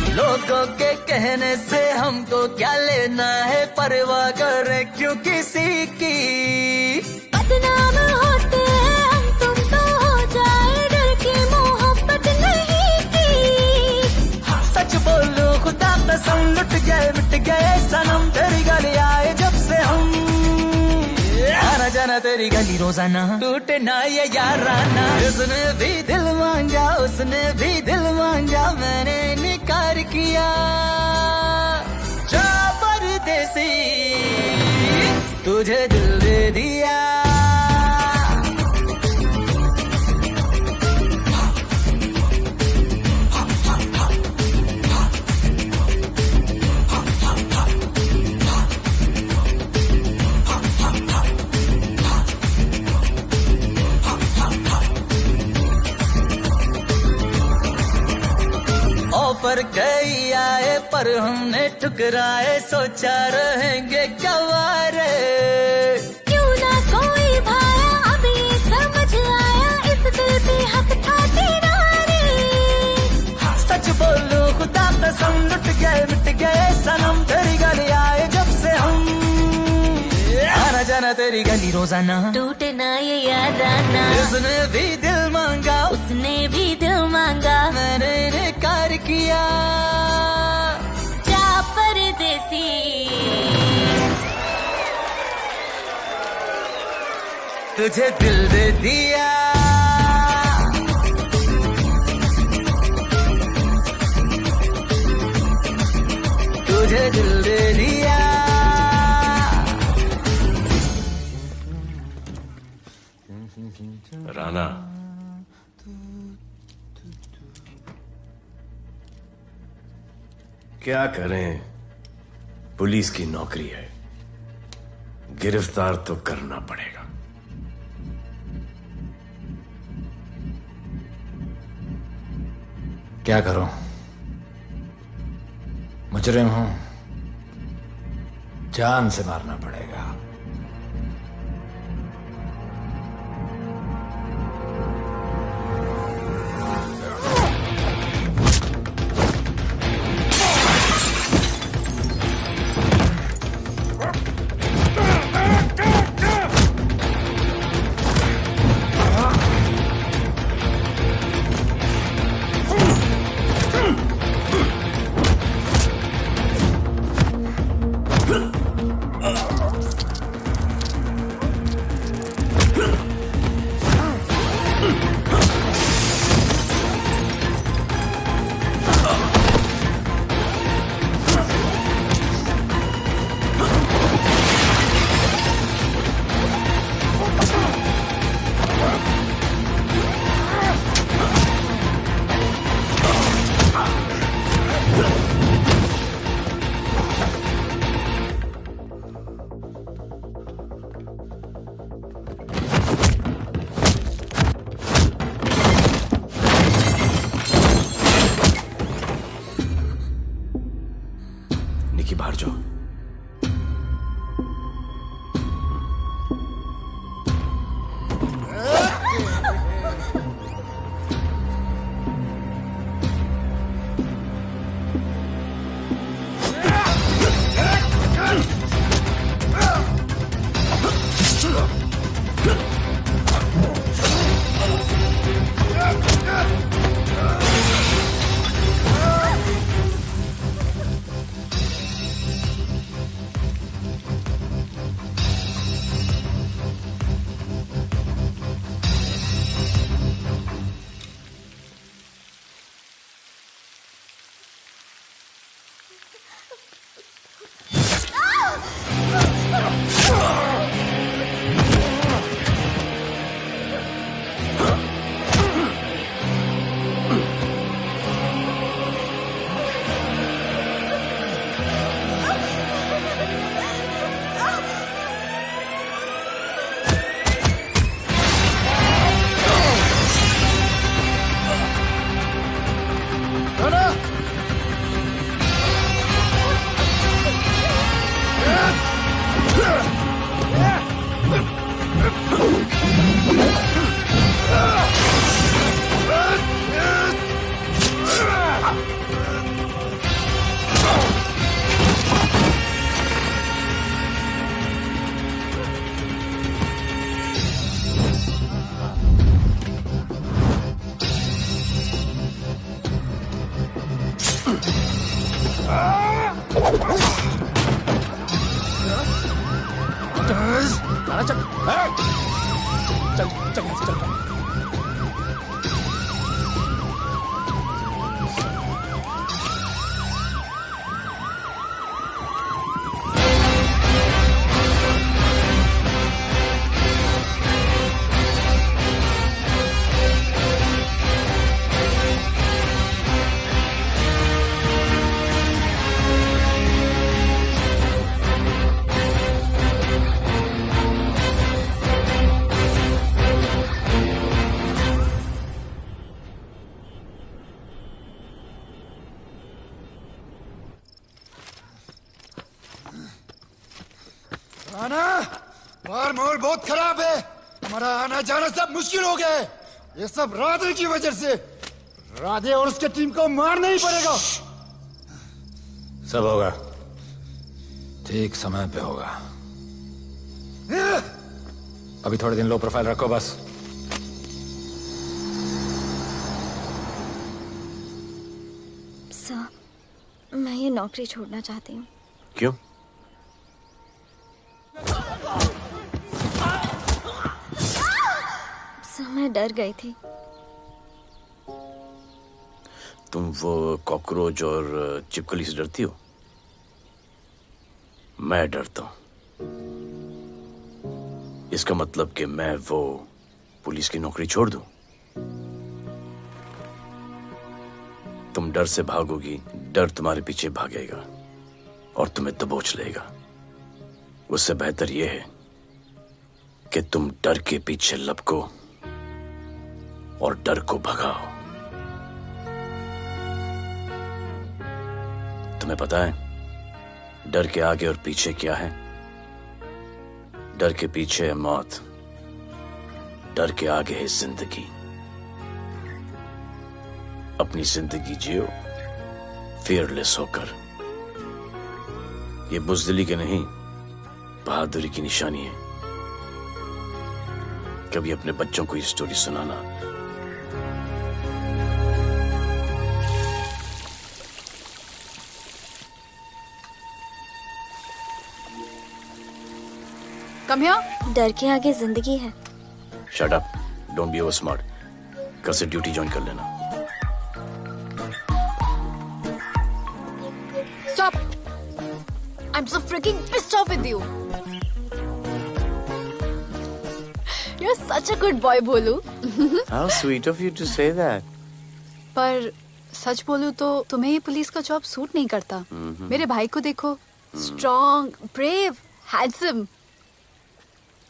लोगों के कहने से हमको क्या लेना है, परवाह करे क्यों किसी की। बदनाम होते हैं हम, तुम तो हो जाए, डर की मोहब्बत नहीं की। सच बोलो खुदा कसम, लुट गए मिट गए सनम, तेरी गली आए जब से हम। आना जाना तेरी गली रोजाना, टूटे ना ये याराना। उसने भी दिल मांगा, उसने भी दिल मांगा, मैंने इनकार किया। जा परदेसी, तुझे दिल दे दिया। ऑफर कई आए पर हमने ठुकराए, सोचा रहेंगे क्या वारे। क्यों ना कोई भाया, अभी समझ आया, इस दिल पे हक था तेरा रे। सच बोलो खुदा कसम, लुट गए मिट गए सनम, तेरी गली आए जब से हम। आना जाना तेरी गली रोजाना, टूटे ना ये याराना। उसने भी दिल मांगा, उसने भी दिल मांगा, मैंने इनकार किया। जा परदेसी, तुझे दिल दे दिया। तुझे दिल दे दिया। राना, क्या करें, पुलिस की नौकरी है, गिरफ्तार तो करना पड़ेगा। क्या करूं, मुजरिम हूं, जान से मारना पड़ेगा। निकी बाहर जाओ। राणा, बाहर माहौल बहुत खराब है। हमारा आना जाना सब मुश्किल हो गया है। ये सब राधे की वजह से। राधे और उसके टीम को मारना ही पड़ेगा। सब होगा, ठीक समय पे होगा। अभी थोड़े दिन लो प्रोफाइल रखो बस। सर, मैं ये नौकरी छोड़ना चाहती हूँ। क्यों? सर, मैं डर गई थी। तुम वो कॉकरोच और चिपकली से डरती हो? मैं डरता हूं। इसका मतलब कि मैं वो पुलिस की नौकरी छोड़ दूं? तुम डर से भागोगी, डर तुम्हारे पीछे भागेगा और तुम्हें दबोच लेगा। उससे बेहतर यह है कि तुम डर के पीछे लपको और डर को भगाओ। तुम्हें पता है डर के आगे और पीछे क्या है? डर के पीछे है मौत, डर के आगे है जिंदगी। अपनी जिंदगी जियो फियरलेस होकर। ये बुज़दिली की नहीं, बहादुरी की निशानी है। कभी अपने बच्चों को ये स्टोरी सुनाना। Come here. डर के आगे जिंदगी है। Shut up, don't be over smart. कल से ड्यूटी ज्वाइन कर लेना। Stop! I'm so freaking pissed off with you. You're such a good boy, बोलू। How sweet of you to say that. पर सच बोलूं तो तुम्हें ये पुलिस का जॉब सूट नहीं करता। मेरे भाई को देखो, स्ट्रॉन्ग, ब्रेव, हैंडसम।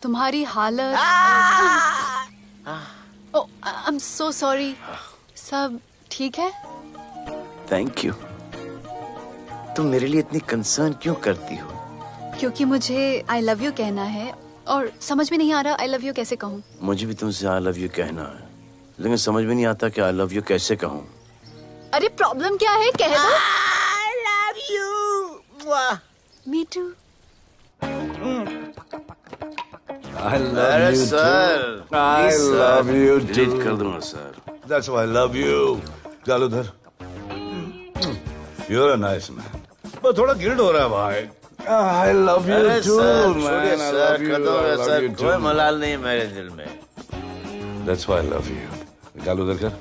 तुम्हारी हालत। ओह, आई एम सो सॉरी। सब ठीक है? Thank you. तुम मेरे लिए इतनी कंसर्न क्यों करती हो? क्योंकि मुझे आई लव यू कहना है और समझ में नहीं आ रहा आई लव यू कैसे कहूँ। मुझे भी तुमसे आई लव यू कहना है, लेकिन समझ में नहीं आता कि आई लव यू कैसे कहूँ। अरे प्रॉब्लम क्या है, कह दो। I love you. Me too. I love you sir, too. I love you too. Delete कर दूंगा sir. That's why I love you. चल उधर। You're a nice man. बस थोड़ा गिल्ड हो रहा है भाई। I love you too, man. I love you. I love you too. कोई मलाल नहीं है मेरे दिल में। That's why I love you. निकाल उधर कर।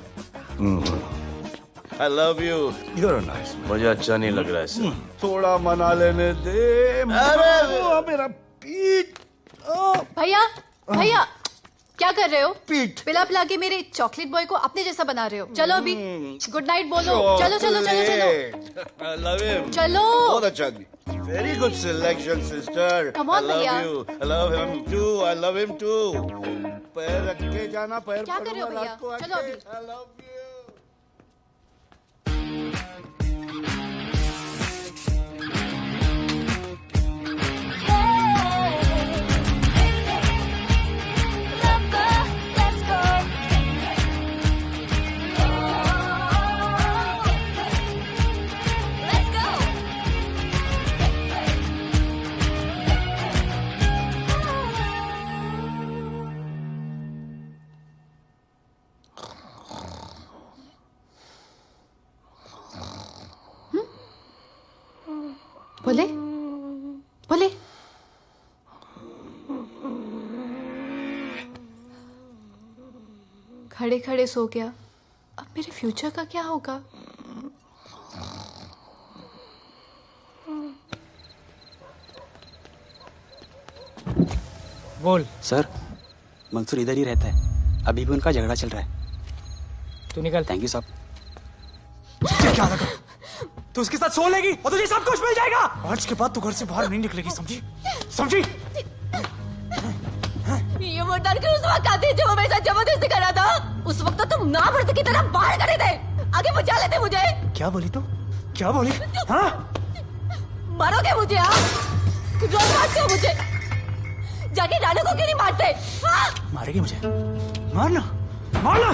I love you. You're a nice man. मुझे अच्छा नहीं लग रहा है सर। थोड़ा मना लेने दे। अरे मेरा पीठ। भैया भैया क्या कर रहे हो? पीठ पिला पिला के मेरे चॉकलेट बॉय को अपने जैसा बना रहे हो। चलो अभी गुड नाइट बोलो। चलो चलो चलो चलो I love him. चलो। बहुत अच्छा आदमी। Very good selection, sister. Come on, I love भैया। you. I love him too. I love him too. पैर रख के जाना, पैर क्या कर रहे हो पकड़ना भैया? रात को चलो आके। अभी। I love you. बोले बोले खड़े खड़े सो गया। अब मेरे फ्यूचर का क्या होगा? बोल। सर मंसूर इधर ही रहता है, अभी भी उनका झगड़ा चल रहा है। तू निकल। थैंक यू साहब। क्या लगा? तू उसके साथ सो लेगी और तुझे सब कुछ मिल जाएगा। आज के बाद तू घर से बाहर नहीं निकलेगी, समझी? समझी? ये वो डर के उस वक्त आते जब वो मेरे साथ जबरदस्ती कर रहा था। उस वक्त तो तुम ना मर्द की तरह बाहर करे थे, आगे बचा लेते मुझे। क्या बोली तू? क्या बोली? हाँ? मारोगे मुझे? रोज मारते हो मुझे, जाके नानू को क्यों नहीं मारते? हाँ? मारेगी मुझे? मारना मारना।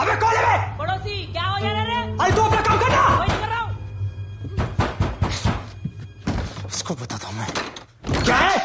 अबे कौन है बे? पड़ोसी क्या हो जा रहा है? अरे तू अपना काम करना। वही कर रहा हूँ। इसको बताता हूँ मैं क्या है।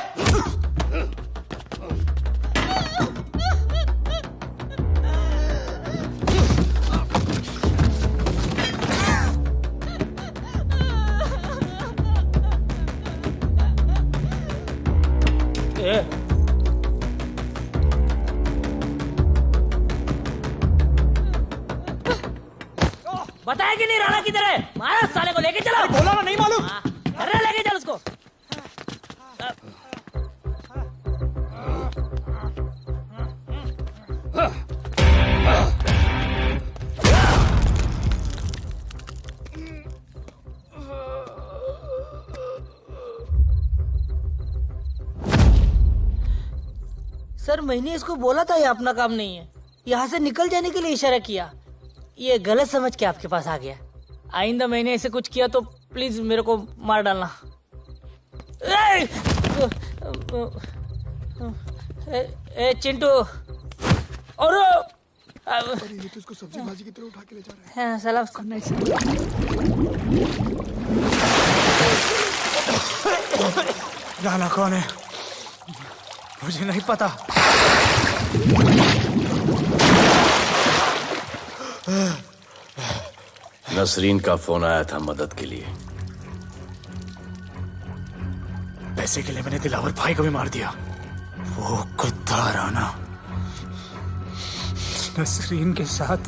बताया कि नहीं राणा किधर है? मारा साले को लेके चलो। बोला ना नहीं मालूम। अरे लेके चल उसको। सर मैंने इसको बोला था ये अपना काम नहीं है, यहाँ से निकल जाने के लिए इशारा किया। ये गलत समझ के आपके पास आ गया। आइंदा मैंने ऐसे कुछ किया तो प्लीज मेरे को मार डालना। ए चिंटू और ये तो इसको सब्जी भाजी की तरह उठा के ले जा रहा है। हाँ, साला राणा कौन है मुझे नहीं पता। नसरीन का फोन आया था मदद के लिए। पैसे के लिए मैंने दिलावर भाई को भी मार दिया। वो कुत्ता राणा नसरीन के साथ।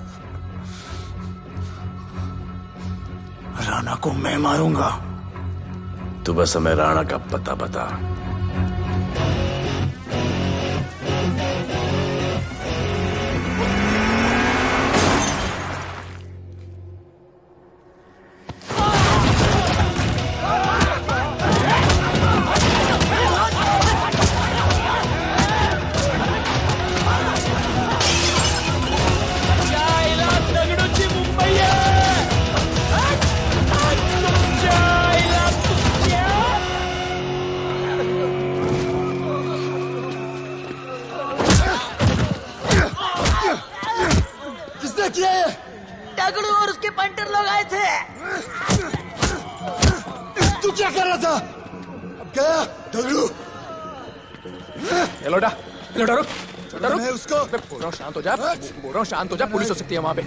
राणा को मैं मारूंगा। तू बस हमें राणा का पता बता। दगड़ू और उसके पंटर लोग आए थे। तू क्या कर रहा था? अब गया दगड़ू। ये लोटा रुक। मैं उसको बोल रहा हूँ शांत हो जा। बोल रहा हूँ शांत हो जा। पुलिस हो सकती है वहाँ पे।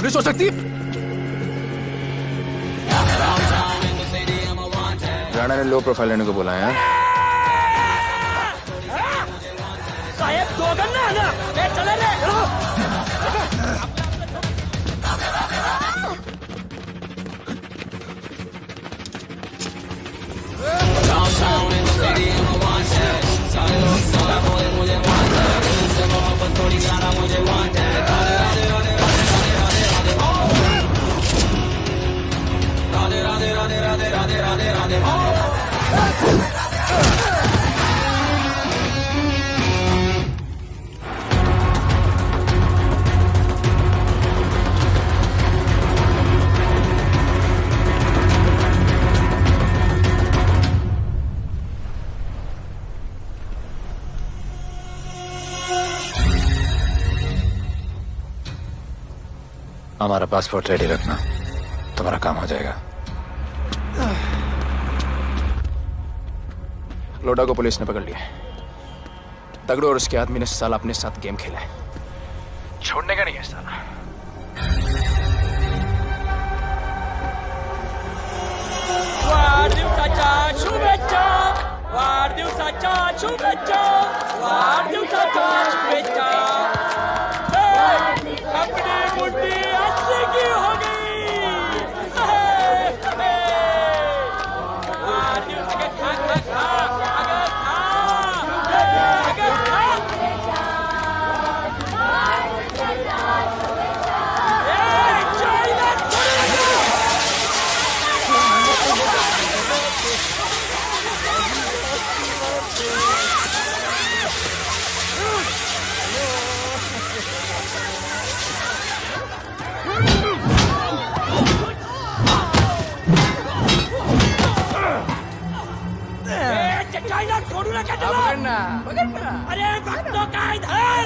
पुलिस हो सकती है। राणा ने लो प्रोफाइल लेने को बोला है। साहेब दो गन्ना है ना? चले रे। थोड़ी ज्यादा मुझे वांट है राधे राधे राधे राधे राधे राधे राधे राधे राधे राधे राधे हमारा पासपोर्ट रेडी रखना, तुम्हारा काम हो जाएगा। लोडा को पुलिस ने पकड़ लिया। तगड़ो और उसके आदमी ने साला अपने साथ गेम खेला है, छोड़ने का नहीं है साला। वाढदिवसाच्या शुभेच्छा, वाढदिवसाच्या शुभेच्छा, वाढदिवसाच्या शुभेच्छा। अपनी मुट्ठी अच्छी की हो गई। वाढदिवस के खा खा खा अगर खा अगर खा चाइना छोड़ू नका त्याला अरे बघतो काय धर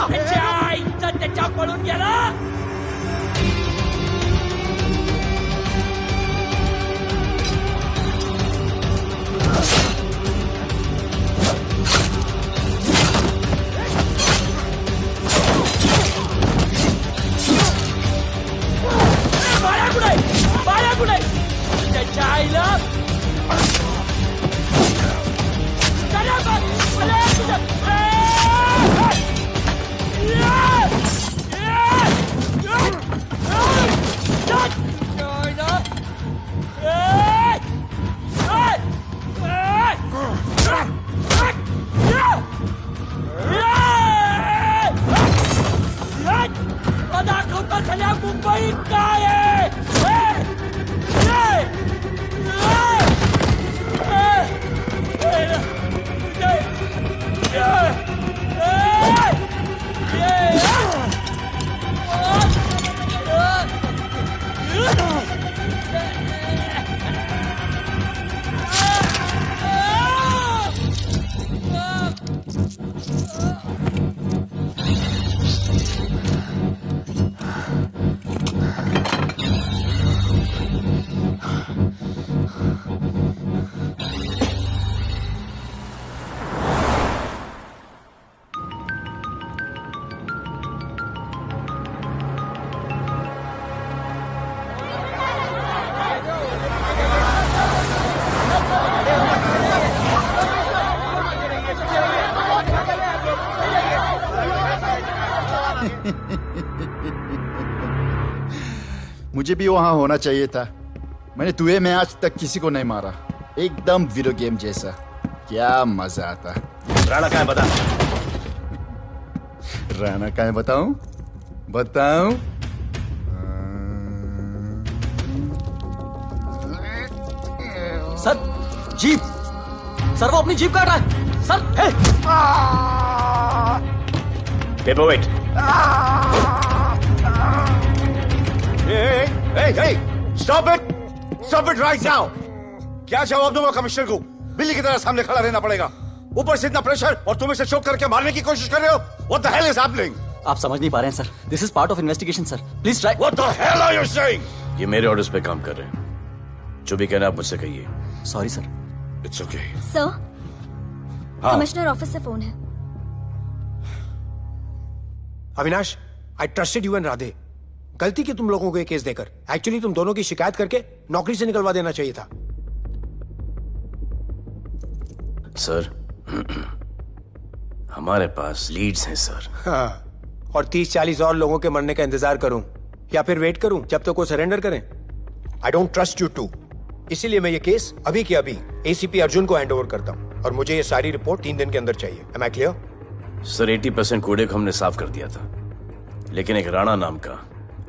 त्याच्या आईचा त्याच्या पळून गेला बाळा कुठे त्याच्या आईला दाखवता झाल्या मुंबईत काय मुझे भी वहां होना चाहिए था। मैंने तुए में आज तक किसी को नहीं मारा, एकदम वीडियो गेम जैसा। क्या मजा आता। राणा कहाँ है बता। राणा कहाँ है बताऊं? बताऊं? सर जीप, सर वो अपनी जीप काट रहा है sir. Hey paperweight. Hey, stop it! Stop it right now! क्या जवाब दूंगा कमिश्नर को? बिल्ली की तरह सामने खड़ा रहना पड़ेगा। ऊपर से इतना प्रेशर और तुम इसे चोक करके मारने की कोशिश कर रहे हो। What the hell is happening? आप समझ नहीं पा रहे हैं sir. This is part of investigation sir. Please try. What the hell are you saying? ये मेरे ऑर्डर्स पे काम कर रहे हैं। जो भी कहना आप मुझसे कहिए। Sorry sir. It's okay. Sir, हाँ। कमिश्नर ऑफिस से फोन है। Avinash, I trusted you and Radhe. गलती की तुम लोगों को ये केस देकर। एक्चुअली तुम दोनों की शिकायत करके नौकरी से निकलवा देना चाहिए था। सर, हमारे पास लीड्स हैं सर। हाँ, और 30-40 और लोगों के मरने का इंतजार करूं या फिर वेट करूं जब तक वो सरेंडर करें? I don't trust you too. इसीलिए मैं ये केस अभी के अभी एसीपी अर्जुन को हैंड ओवर करता हूं और मुझे ये सारी रिपोर्ट 3 दिन के अंदर चाहिए। M I clear? सर 80% कूड़े को हमने साफ कर दिया था, लेकिन एक राणा नाम का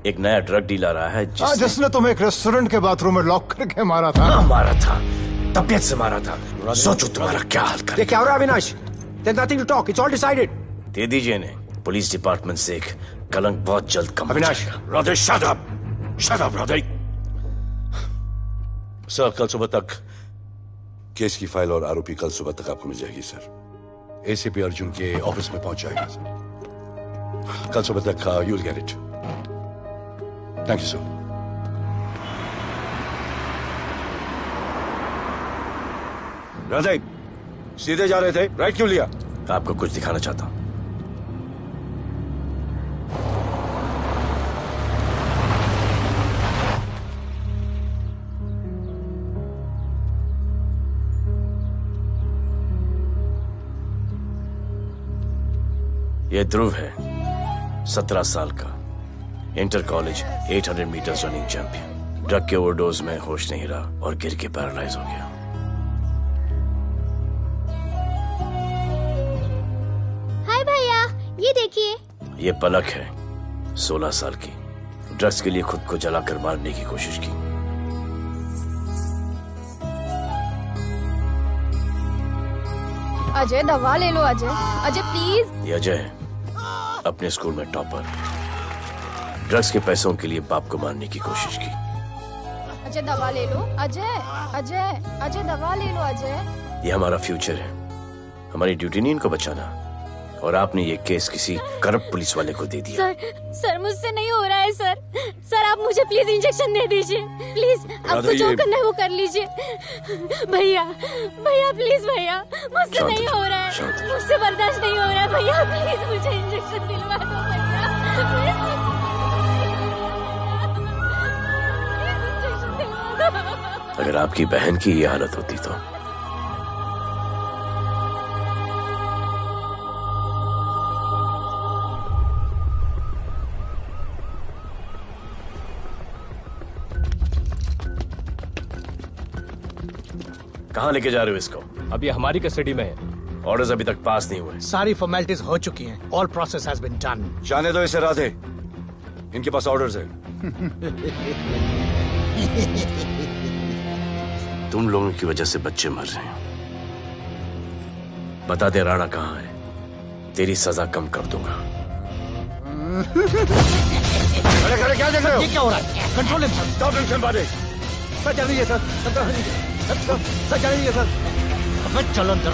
एक नया ड्रग डीलर आया है जिसने तुम्हें एक रेस्टोरेंट के बाथरूम में लॉक करके मारा था। हाँ, मारा था, तबीयत से मारा था। सोचो तुम्हारा क्या हाल कर। ये क्या हो रहा है Avinash? There's nothing to talk. It's all decided. दे दीजिए इन्हें। पुलिस डिपार्टमेंट से एक कलंक बहुत जल्द कम। Avinash, Radhe shut up. Shut up, Radhe. Sir कल सुबह तक केस की फाइल और आरोपी कल सुबह तक आपको मिल जाएगी सर। एसीपी अर्जुन के ऑफिस में पहुंच जाएगा सर। कल सुबह तक you will get it. Thank you sir. Radhe सीधे जा रहे थे, राइट क्यों लिया? आपको कुछ दिखाना चाहता हूं। यह ध्रुव है, 17 साल का, inter college 800 meters running champion. Drug के ओवरडोज में होश नहीं रहा और गिर के पैरालाइज हो गया। हाय भैया, ये देखिए। ये पलक है, 16 साल की, ड्रग्स के लिए खुद को जलाकर मारने की कोशिश की। अजय दवा ले लो। अजय, अजय प्लीज। ये अजय है, अपने स्कूल में टॉपर। ड्रग्स के पैसों के लिए बाप को मारने की कोशिश की। अजय दवा ले लो। अजय, अजय, अजय दवा ले लो। अजय, ये हमारा फ्यूचर है, हमारी ड्यूटी नहीं इनको बचाना। और आपने ये केस किसी करप्ट पुलिस वाले को दे दिया। सर मुझसे नहीं हो रहा है सर। सर आप मुझे प्लीज इंजेक्शन दे दीजिए प्लीज। आपको जो करना है वो कर लीजिए। भैया भैया प्लीज भैया, मुझसे नहीं हो रहा है, मुझसे बर्दाश्त नहीं हो रहा है भैया, प्लीज मुझे इंजेक्शन दिलवा दो भैया, प्लीज। अगर आपकी बहन की ये हालत होती तो कहाँ लेके जा रहे हो इसको? अभी हमारी कस्टडी में है। ऑर्डर्स अभी तक पास नहीं हुए। सारी फॉर्मेलिटीज हो चुकी हैं। All process has been done. जाने दो इसे राधे, इनके पास ऑर्डर्स है। तुम लोगों की वजह से बच्चे मर रहे हैं। बता दे राणा कहाँ है, तेरी सजा कम कर दूंगा। अरे क्या देख रहे हो? ये क्या हो रहा है? Control himself. स्टॉप हिम बातें। सर चल रही है सर, सर चल रही है सर। अब चलो अंदर।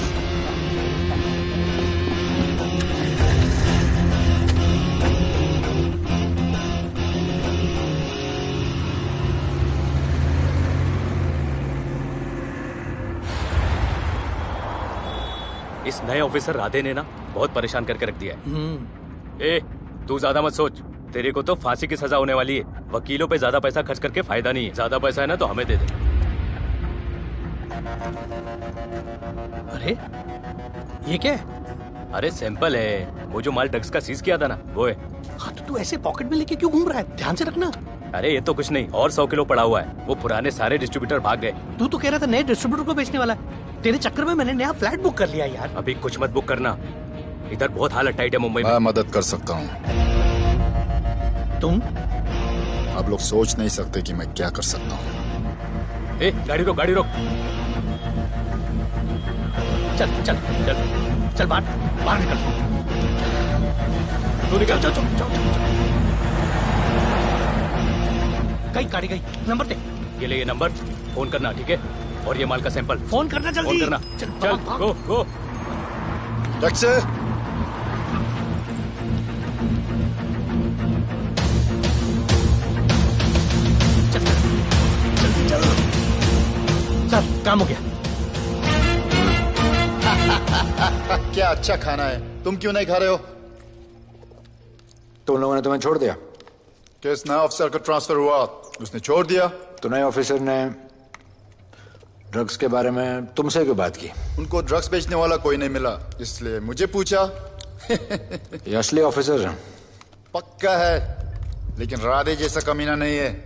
इस नए ऑफिसर राधे ने ना बहुत परेशान करके रख दिया है। ए, तू ज्यादा मत सोच, तेरे को तो फांसी की सजा होने वाली है। वकीलों पे ज्यादा पैसा खर्च करके फायदा नहीं है। ज्यादा पैसा है ना तो हमें दे दे। अरे ये क्या है? अरे सैंपल है, वो जो माल ड्रग्स का सीज किया था ना वो है। हाँ तो तू ऐसे पॉकेट में लेके क्यों घूम रहा है? ध्यान से रखना। अरे ये तो कुछ नहीं, और 100 किलो पड़ा हुआ है। वो पुराने सारे डिस्ट्रीब्यूटर भाग गए। तू तो कह रहा था नए डिस्ट्रीब्यूटर को बेचने वाला है। तेरे चक्कर में मैंने नया फ्लैट बुक कर लिया यार। अभी कुछ मत बुक करना, इधर बहुत हालत टाइट है मुंबई में। मैं मदद कर सकता हूँ। तुम? आप लोग सोच नहीं सकते कि मैं क्या कर सकता हूँ। ए, गाड़ी रोक, गाड़ी रोक। चल चल चल चल, बाहर निकल। तू निकल। चल चल चल। गई गाड़ी गई। नंबर दे। ये ले, ये नंबर, फोन करना ठीक है। और ये माल का सैंपल फोन करना जल्दी। फोन करना। चल गो गो। टैक्सी। सर काम हो गया। क्या अच्छा खाना है, तुम क्यों नहीं खा रहे हो? तो उन लोगों ने तुम्हें छोड़ दिया? केस नए ऑफिसर का ट्रांसफर हुआ, उसने छोड़ दिया। तो नए ऑफिसर ने ड्रग्स के बारे में तुमसे क्यों बात की? उनको ड्रग्स बेचने वाला कोई नहीं मिला, इसलिए मुझे पूछा। ये असली ऑफिसर है? पक्का है, लेकिन राधे जैसा कमीना नहीं है।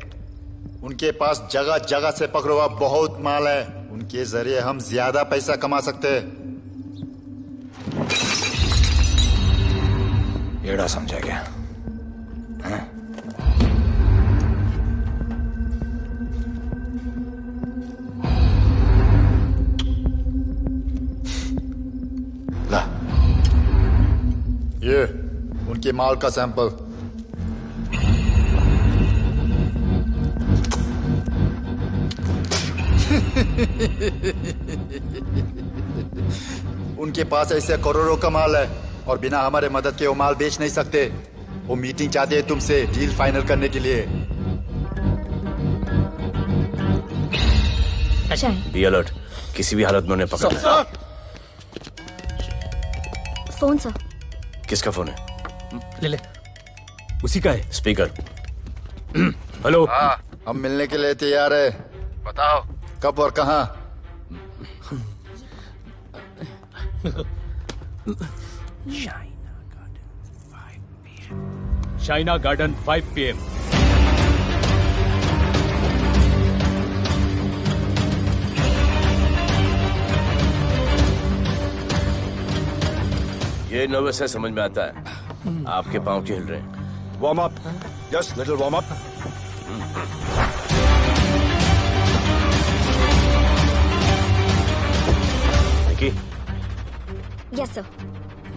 उनके पास जगह जगह से पकड़ा हुआ बहुत माल है, उनके जरिए हम ज्यादा पैसा कमा सकते हैं। गेड़ा समझा क्या? हाँ? ला ये उनके माल का सैंपल। उनके पास ऐसे करोड़ों का माल है और बिना हमारे मदद के वो माल बेच नहीं सकते। वो मीटिंग चाहते हैं तुमसे डील फाइनल करने के लिए। बी अलर्ट, किसी भी हालत में उन्हें पकड़ना। Phone sir. किसका फोन है? ले ले, उसी का है। स्पीकर। हेलो। हाँ, हम मिलने के लिए तैयार है। बताओ कब और कहाँ? China garden 5 PM। ये नर्वस है, समझ में आता है। आपके पांव क्यों हिल रहे हैं? Warm up, just little warm up. Nikki, yes sir.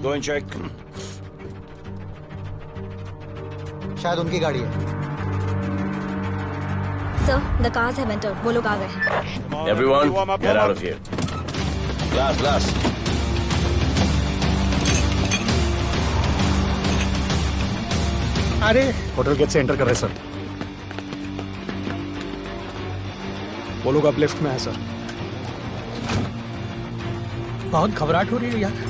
Go and check. शायद उनकी गाड़ी है। Sir, the cars have entered. वो लोग आ गए हैं। Everyone get out of here. Glass. अरे होटल गेट से एंटर कर रहे सर। वो लोग अब लेफ्ट में है सर। बहुत घबराहट हो रही है यार।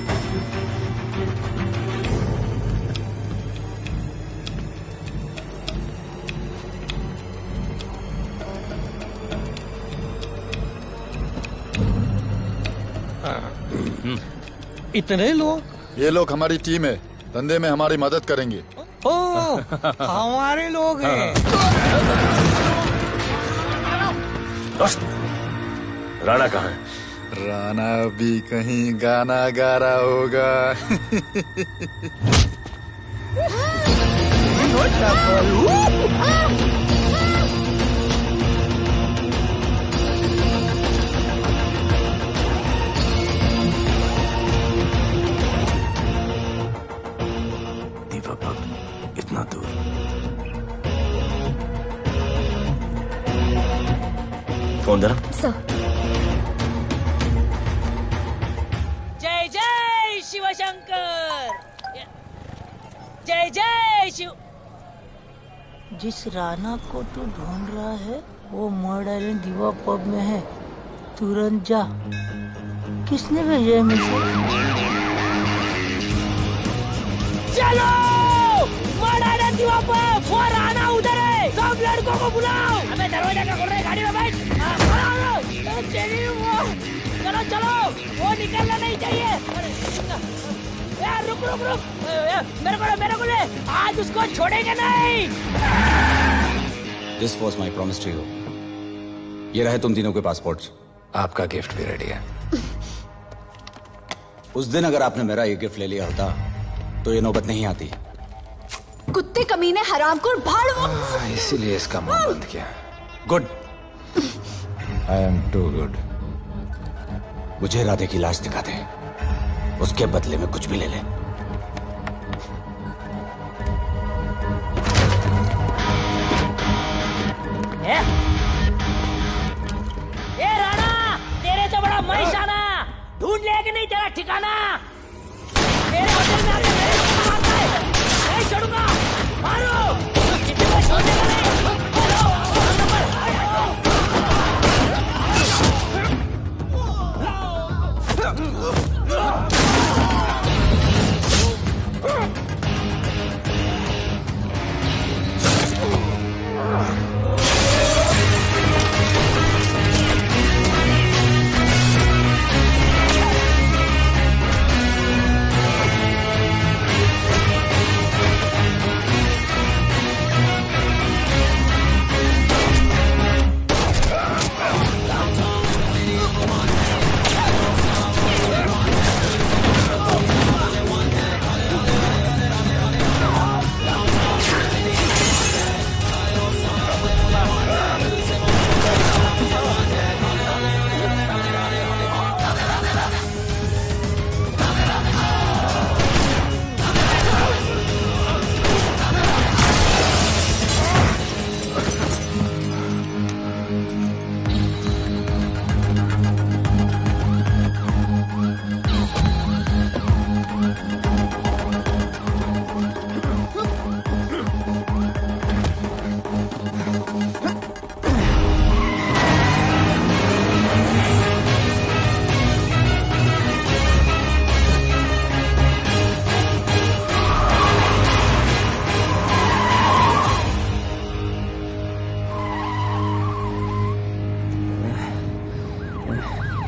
इतने लोग? ये लोग हमारी टीम है, धंधे में हमारी मदद करेंगे। ओ, हमारे लोग हैं। राणा कहाँ है? राणा भी कहीं गाना गा रहा होगा। इतना दूर। फोन देना। सर। जय जय शिवशंकर। जय जय शिव। जिस राणा को तू ढूंढ रहा है वो मर्ड आइलैंड दीवा पब में है। तुरंत जा। किसने भेजा है मुझे? चलो दीवा पब, वो राणा उधर है। सब लड़कों को बुलाओ। अबे दरवाजा क्या खोल रहे? गाड़ी में बैठ। चलो चलो, वो निकलना नहीं चाहिए। यार रुक रुक रुक, मेरे को ले। आज उसको छोड़ेंगे नहीं। This was my promise to you. ये रहे तुम तीनों के पासपोर्ट्स। आपका गिफ्ट भी रेडी है। उस दिन अगर आपने मेरा ये गिफ्ट ले लिया होता तो ये नौबत नहीं आती। कुत्ते कमीने हरामखोर भाड़। इसीलिए इसका मुंह बंद किया। Good. I am too good. मुझे राधे की लाश दिखा दे, उसके बदले में कुछ भी ले ले। ए राणा, तेरे से बड़ा मैं शाना। ढूंढ ले कि नहीं तेरा ठिकाना। मेरे होटल में आके मेरे को मारता है। नहीं छोड़ूंगा। मारो। किसी को छोड़ेगा नहीं।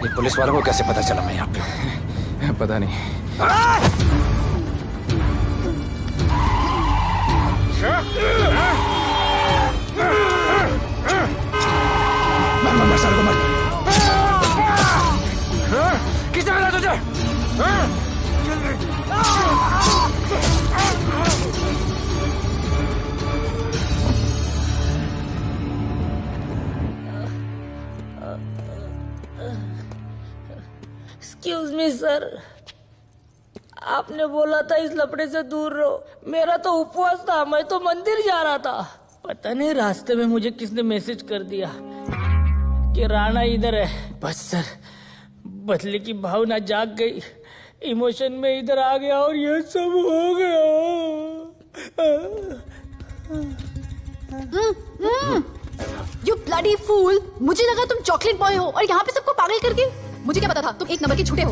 ये पुलिस वालों को कैसे पता चला मैं यहाँ पे हूँ? पता नहीं। मर साले को मर। किसने मिला तुझे? एक्सक्यूज मी सर, आपने बोला था इस लफड़े से दूर रहो। मेरा तो उपवास था, मैं तो मंदिर जा रहा था। पता नहीं रास्ते में मुझे किसने मैसेज कर दिया कि राणा इधर है। बस सर, बदले की भावना जाग गई, इमोशन में इधर आ गया और ये सब हो गया। You bloody fool! मुझे लगा तुम चॉकलेट बॉय हो और यहाँ पे सबको पागल करके। मुझे क्या पता था तुम एक नंबर के झूठे हो।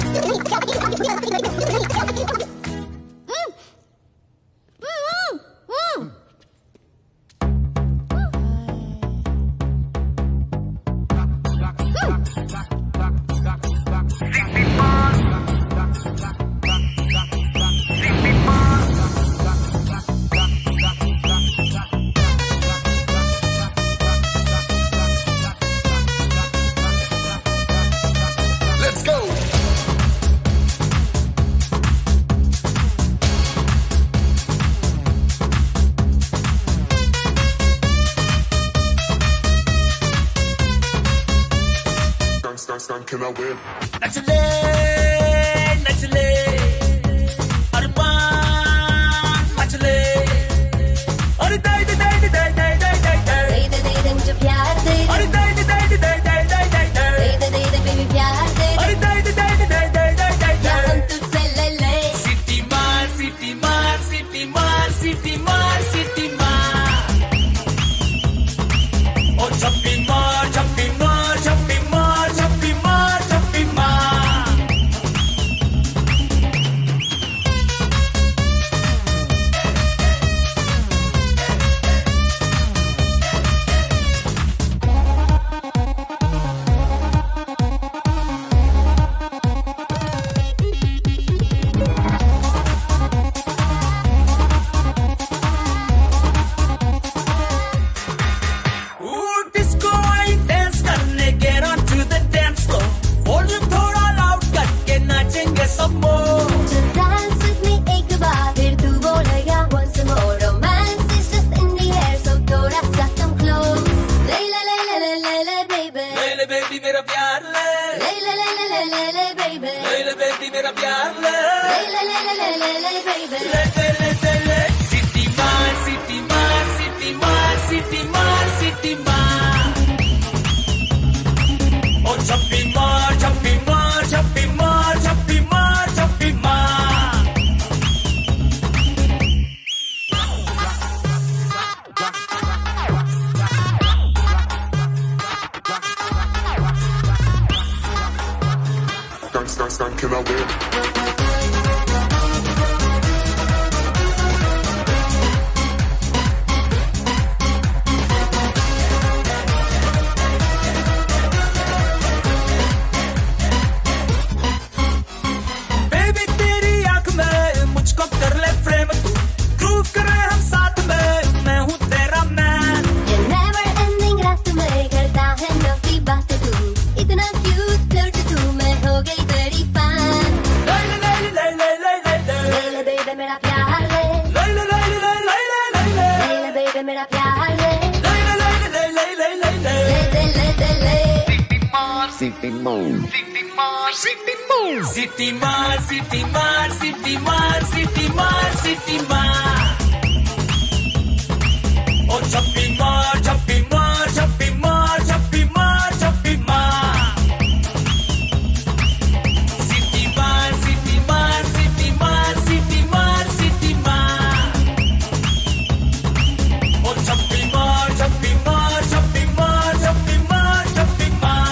Let's go. Can I win? नचले नचले अरमान मचले अरे दाई दे दाई दे दाई दाई दाई दाई दे मुझे प्यार दे अरे दाई दे दाई दे दाई दाई दाई दाई दे बेबी प्यार दे अरे दाई दे दाई दे दाई दाई दाई दाई या हम तुझसे ले ले सिटी मार सिटी मार सिटी मार सिटी मार सिटी मार ओ छप्पी मार छप्पी मार छप्पी मार छप्पी मार छप्पी मार डिस्को आई डांस करने get on to the dance floor volume थोड़ा लाउड करके नाचेंगे सब मोर Dance with me एक बार फिर तू बोलेगा once more romance is just in the air so थोड़ा सा come close ले ले ले ले ले ले ले baby ले ले बेबी मेरा प्यार ले ले ले ले ले ले ले ले baby ले ले बेबी मेरा प्यार ले ले ले ले ले ले ले baby ले ले ले ले सिटी मार सिटी मार सिटी मार सिटी मार सिटी मार ओ छप्पी मार छप्पी मार छप्पी मार छप्पी मार छप्पी मार Can I win? बेबी तेरी आंख में मुझको कर ले फ्रेम तू ग्रूव करे हम साथ में मैं हूँ तेरा मैन ये never ending रात में करता है नौकी बात तू इतना cute flirt तू मैं हो गई तेरी fan ले ले ले ले ले ले ले ले ले ले baby मेरा प्यार ले ले ले ले ले ले ले ले ले ले baby मेरा प्यार ले ले ले ले ले ले ले ले ले सिटी मार सिटी मार सिटी मार सिटी मार सिटी मार सिटी मार सिटी मार ओ छप्पी मार छप्पी मार छप्पी मार छप्पी मार छप्पी मार सिटी मार सिटी मार सिटी मार सिटी मार सिटी मार ओ छप्पी मार छप्पी मार छप्पी मार छप्पी मार छप्पी मार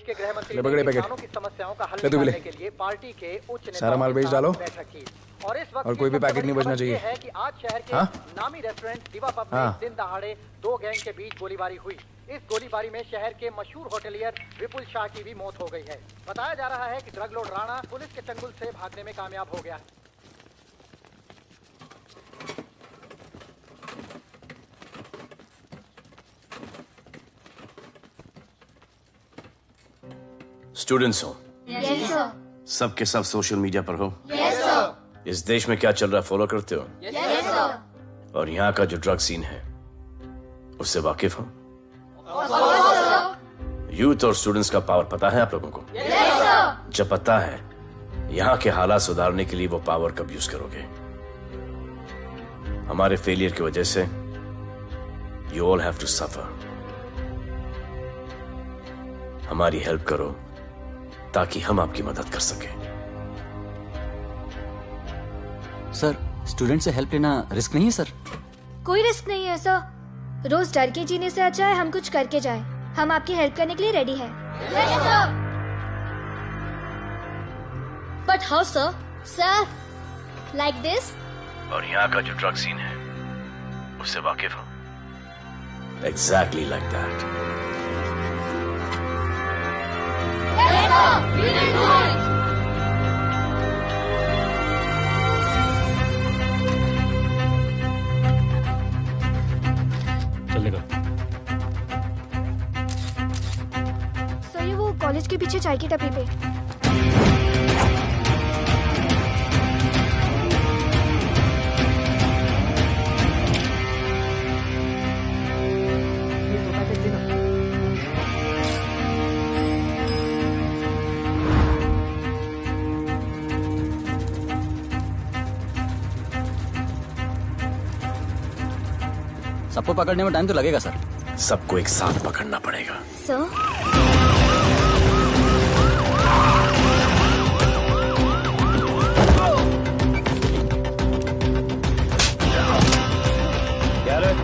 देश के गृह मंत्री ले पकड़े ने पैकेट। किसानों की समस्याओं का हल ले तू भी ले। निकालने के लिए पार्टी के उच्च नेताओं सारा माल के बेच साथ डालो। बैठक की। और इस वक्त और कोई भी सबसे पैकेट नहीं बड़ी बचना खबर ये चाहिए। है कि आज शहर के हाँ? नामी रेस्टोरेंट दिवा पब में हाँ। दिन दहाड़े 2 गैंग के बीच गोलीबारी हुई। इस गोलीबारी में शहर के मशहूर होटलियर विपुल शाह की भी मौत हो गई है। बताया जा रहा है कि ड्रग लॉर्ड राणा पुलिस के चंगुल से भागने में कामयाब हो गया। स्टूडेंट्स हो, यस सर, सब के सब सोशल मीडिया पर हो। यस सर, इस देश में क्या चल रहा है फॉलो करते हो? यस सर, और यहाँ का जो ड्रग सीन है उससे वाकिफ हो? यूथ और स्टूडेंट्स का पावर पता है आप लोगों को? यस सर, जब पता है, यहाँ के हालात सुधारने के लिए वो पावर कब यूज करोगे? हमारे फेलियर की वजह से you all have to suffer. हमारी हेल्प करो ताकि हम आपकी मदद कर सकें। सर, स्टूडेंट से हेल्प लेना रिस्क नहीं है सर? कोई रिस्क नहीं है सर। रोज डर के जीने से अच्छा है हम कुछ करके जाए। हम आपकी हेल्प करने के लिए रेडी हैं। But how sir? Sir, like this? और यहाँ का जो ड्रग सीन है उससे वाकिफ हो? Exactly like that. चलेगा। सर ये वो कॉलेज के पीछे चाय की टपरी पे। सबको पकड़ने में टाइम तो लगेगा सर। सबको एक साथ पकड़ना पड़ेगा। सर क्या रे?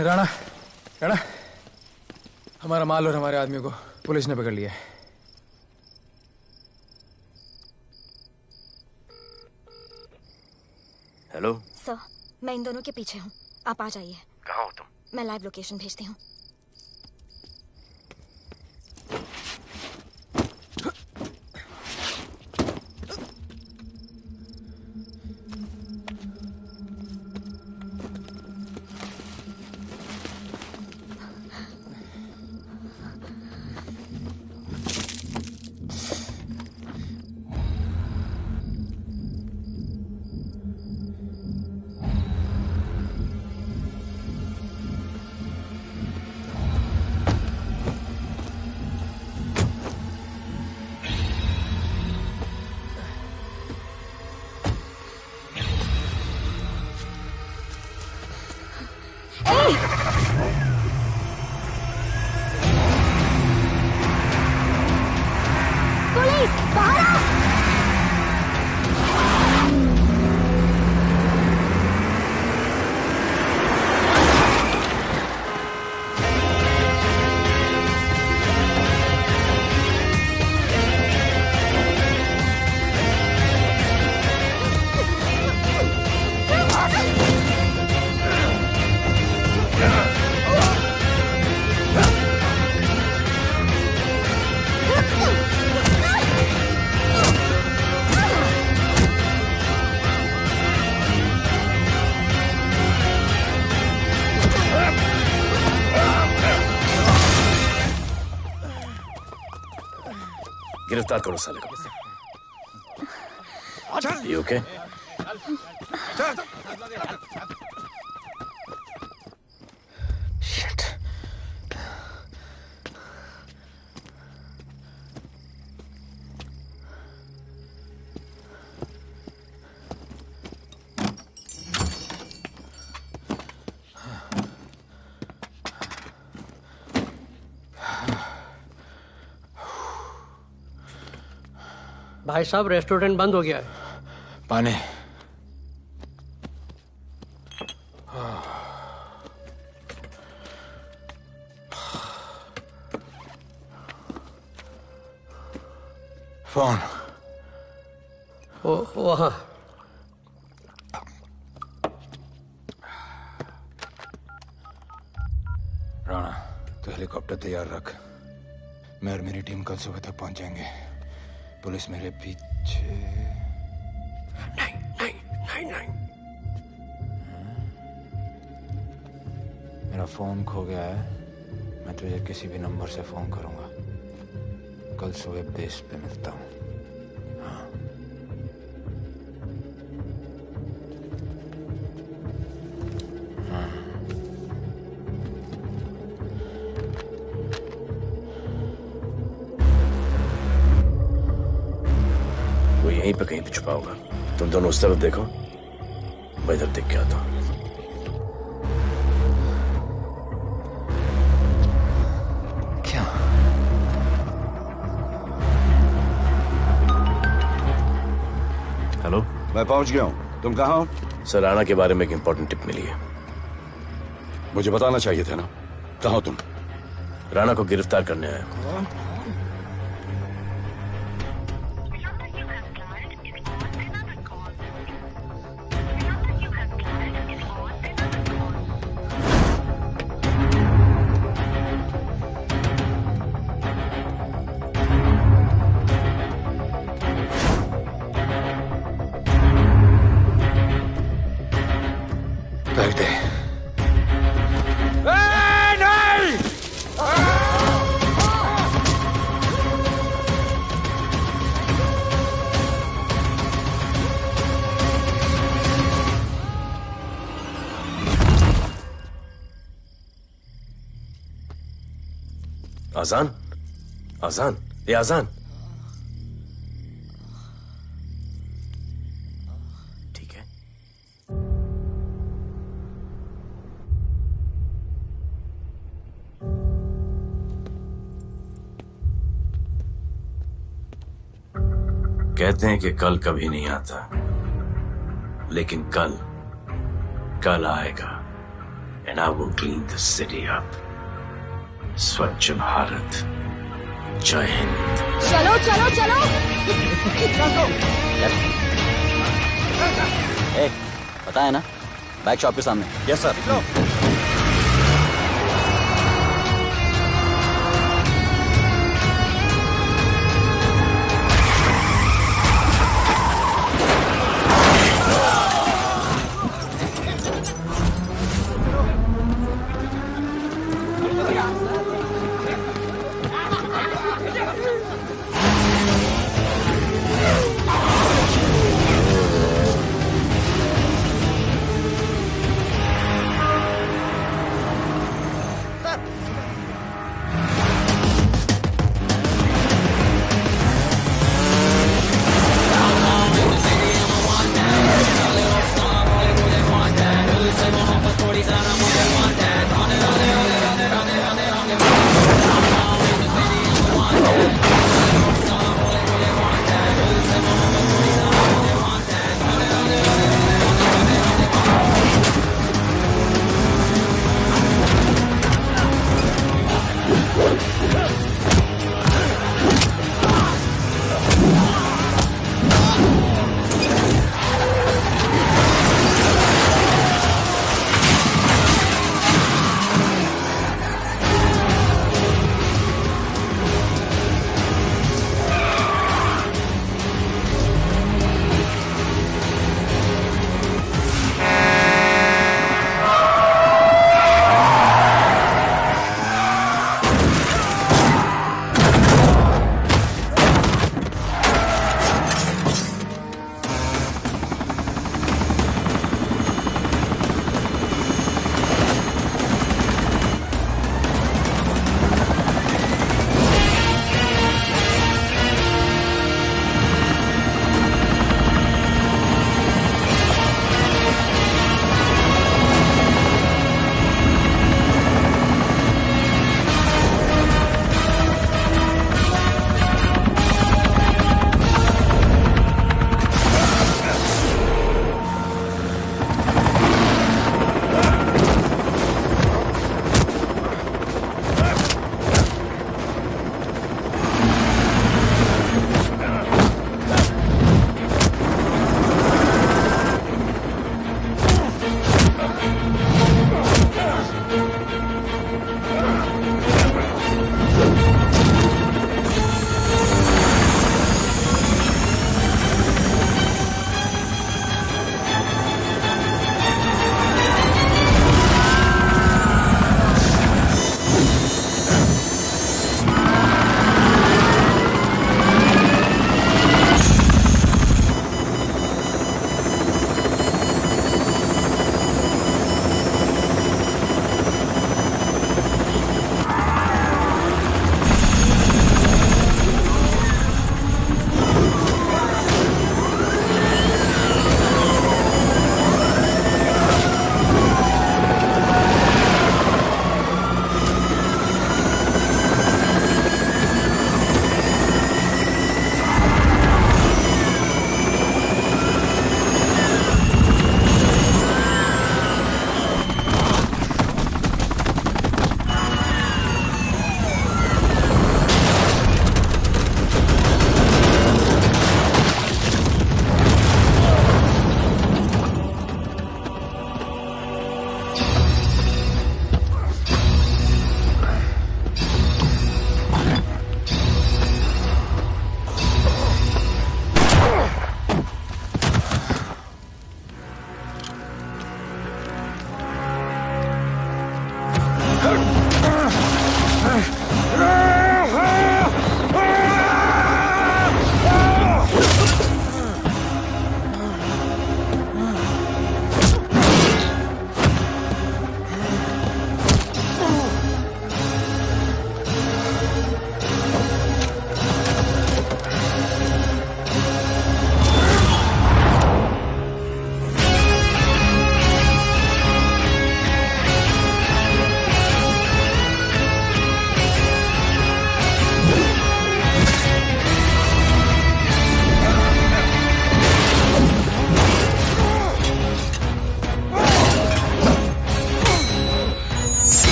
राणा, राणा, हमारा माल और हमारे आदमियों को पुलिस ने पकड़ लिया है। हेलो, सर मैं इन दोनों के पीछे हूँ। आप आ जाइए। कहाँ हो तुम? मैं लाइव लोकेशन भेजती हूँ। पुलिस बाहर आओ! गिरफ्तार करो साले को। You okay? भाई साहब रेस्टोरेंट बंद हो गया है। पानी। फोन। वहाँ। राणा, तो हेलीकॉप्टर तैयार रख। मैं और मेरी टीम कल सुबह तक पहुंच जाएंगे। पुलिस मेरे पीछे। नहीं। मेरा फोन खो गया है। मैं तुझे किसी भी नंबर से फोन करूंगा। कल सुबह बेस पे मिलता हूँ। यहीं पे कहीं पे छुपा होगा। तुम दोनों उस तरफ देखो, मैं इधर देख के आता हूं। क्या? हेलो, मैं पहुंच गया हूं। तुम कहाँ हो? सर, राणा के बारे में एक इंपॉर्टेंट टिप मिली है। मुझे बताना चाहिए था ना। कहाँ हो तुम? राणा को गिरफ्तार करने आया हूं। कर दे। नहीं! आजान, आजान, ये आजान। ठीक है। कहते हैं कि कल कभी नहीं आता, लेकिन कल आएगा। And I will clean the city up. स्वच्छ भारत। जय हिंद। चलो चलो चलो। पता है ना, बैक शॉप के सामने। Yes sir.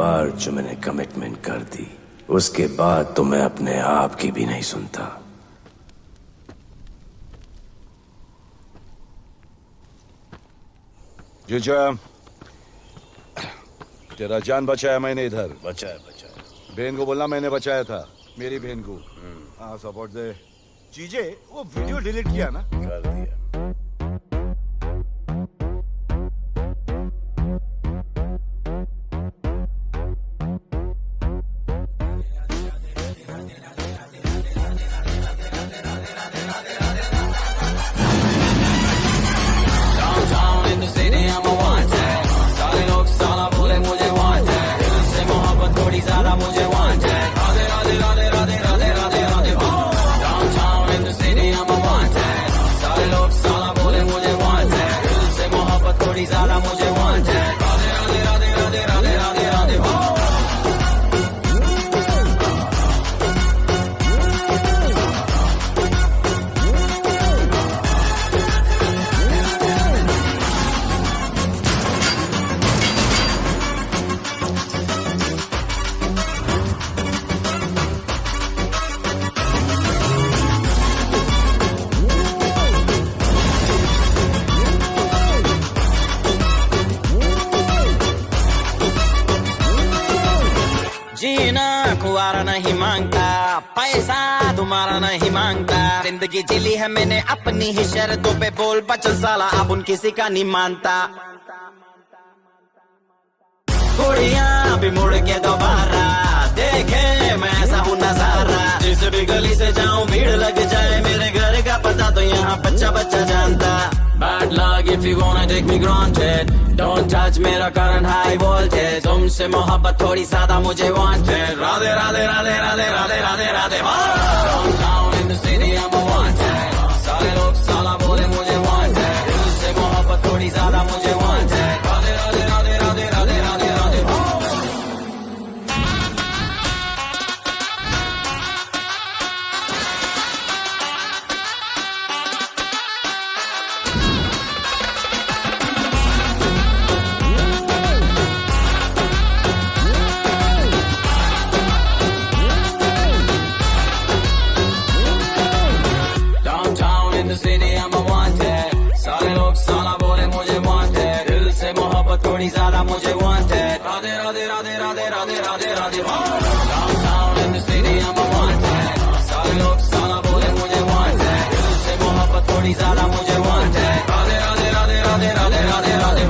बार जो मैंने कमिटमेंट कर दी उसके बाद तो मैं अपने आप की भी नहीं सुनता। जीजा, तेरा जान बचाया मैंने इधर। बचाया। बहन को बोलना मैंने बचाया था, मेरी बहन को। हाँ सपोर्ट दे। जीजे वो वीडियो डिलीट किया ना? कर दिया। नहीं मांगता, पैसा तुम्हारा नहीं मांगता, जिंदगी जिली है मैंने अपनी ही शर्तों पे, बोल बचन साला अब उन किसी का नहीं मानता। कुड़ियां भी मुड़ के दोबारा देखे मैं ऐसा हूँ नजारा, जिस भी गली से जाऊं भीड़ लग जाए, मेरे घर का पता तो यहाँ बच्चा बच्चा जानता। Bad luck if you wanna take me granted, don't touch मेरा current high voltage, तुमसे मोहब्बत थोड़ी ज्यादा मुझे wanted, Radhe Radhe Radhe Radhe Radhe Radhe Radhe. Downtown in the city I'm a wanted, सारे लोग साला बोले मुझे wanted, दिल से मोहब्बत थोड़ी ज्यादा मुझे wanted, राधे राधे राधे राधे राधे राधे राधे। थोड़ी ज्यादा मुझे wanted, Radhe Radhe Radhe Radhe Radhe Radhe Radhe. Downtown in the city I'm a wanted, सारे लोग साला बोले मुझे wanted, दिल से मोहब्बत थोड़ी ज्यादा मुझे wanted, राधे राधे राधे राधे राधे राधे राधे।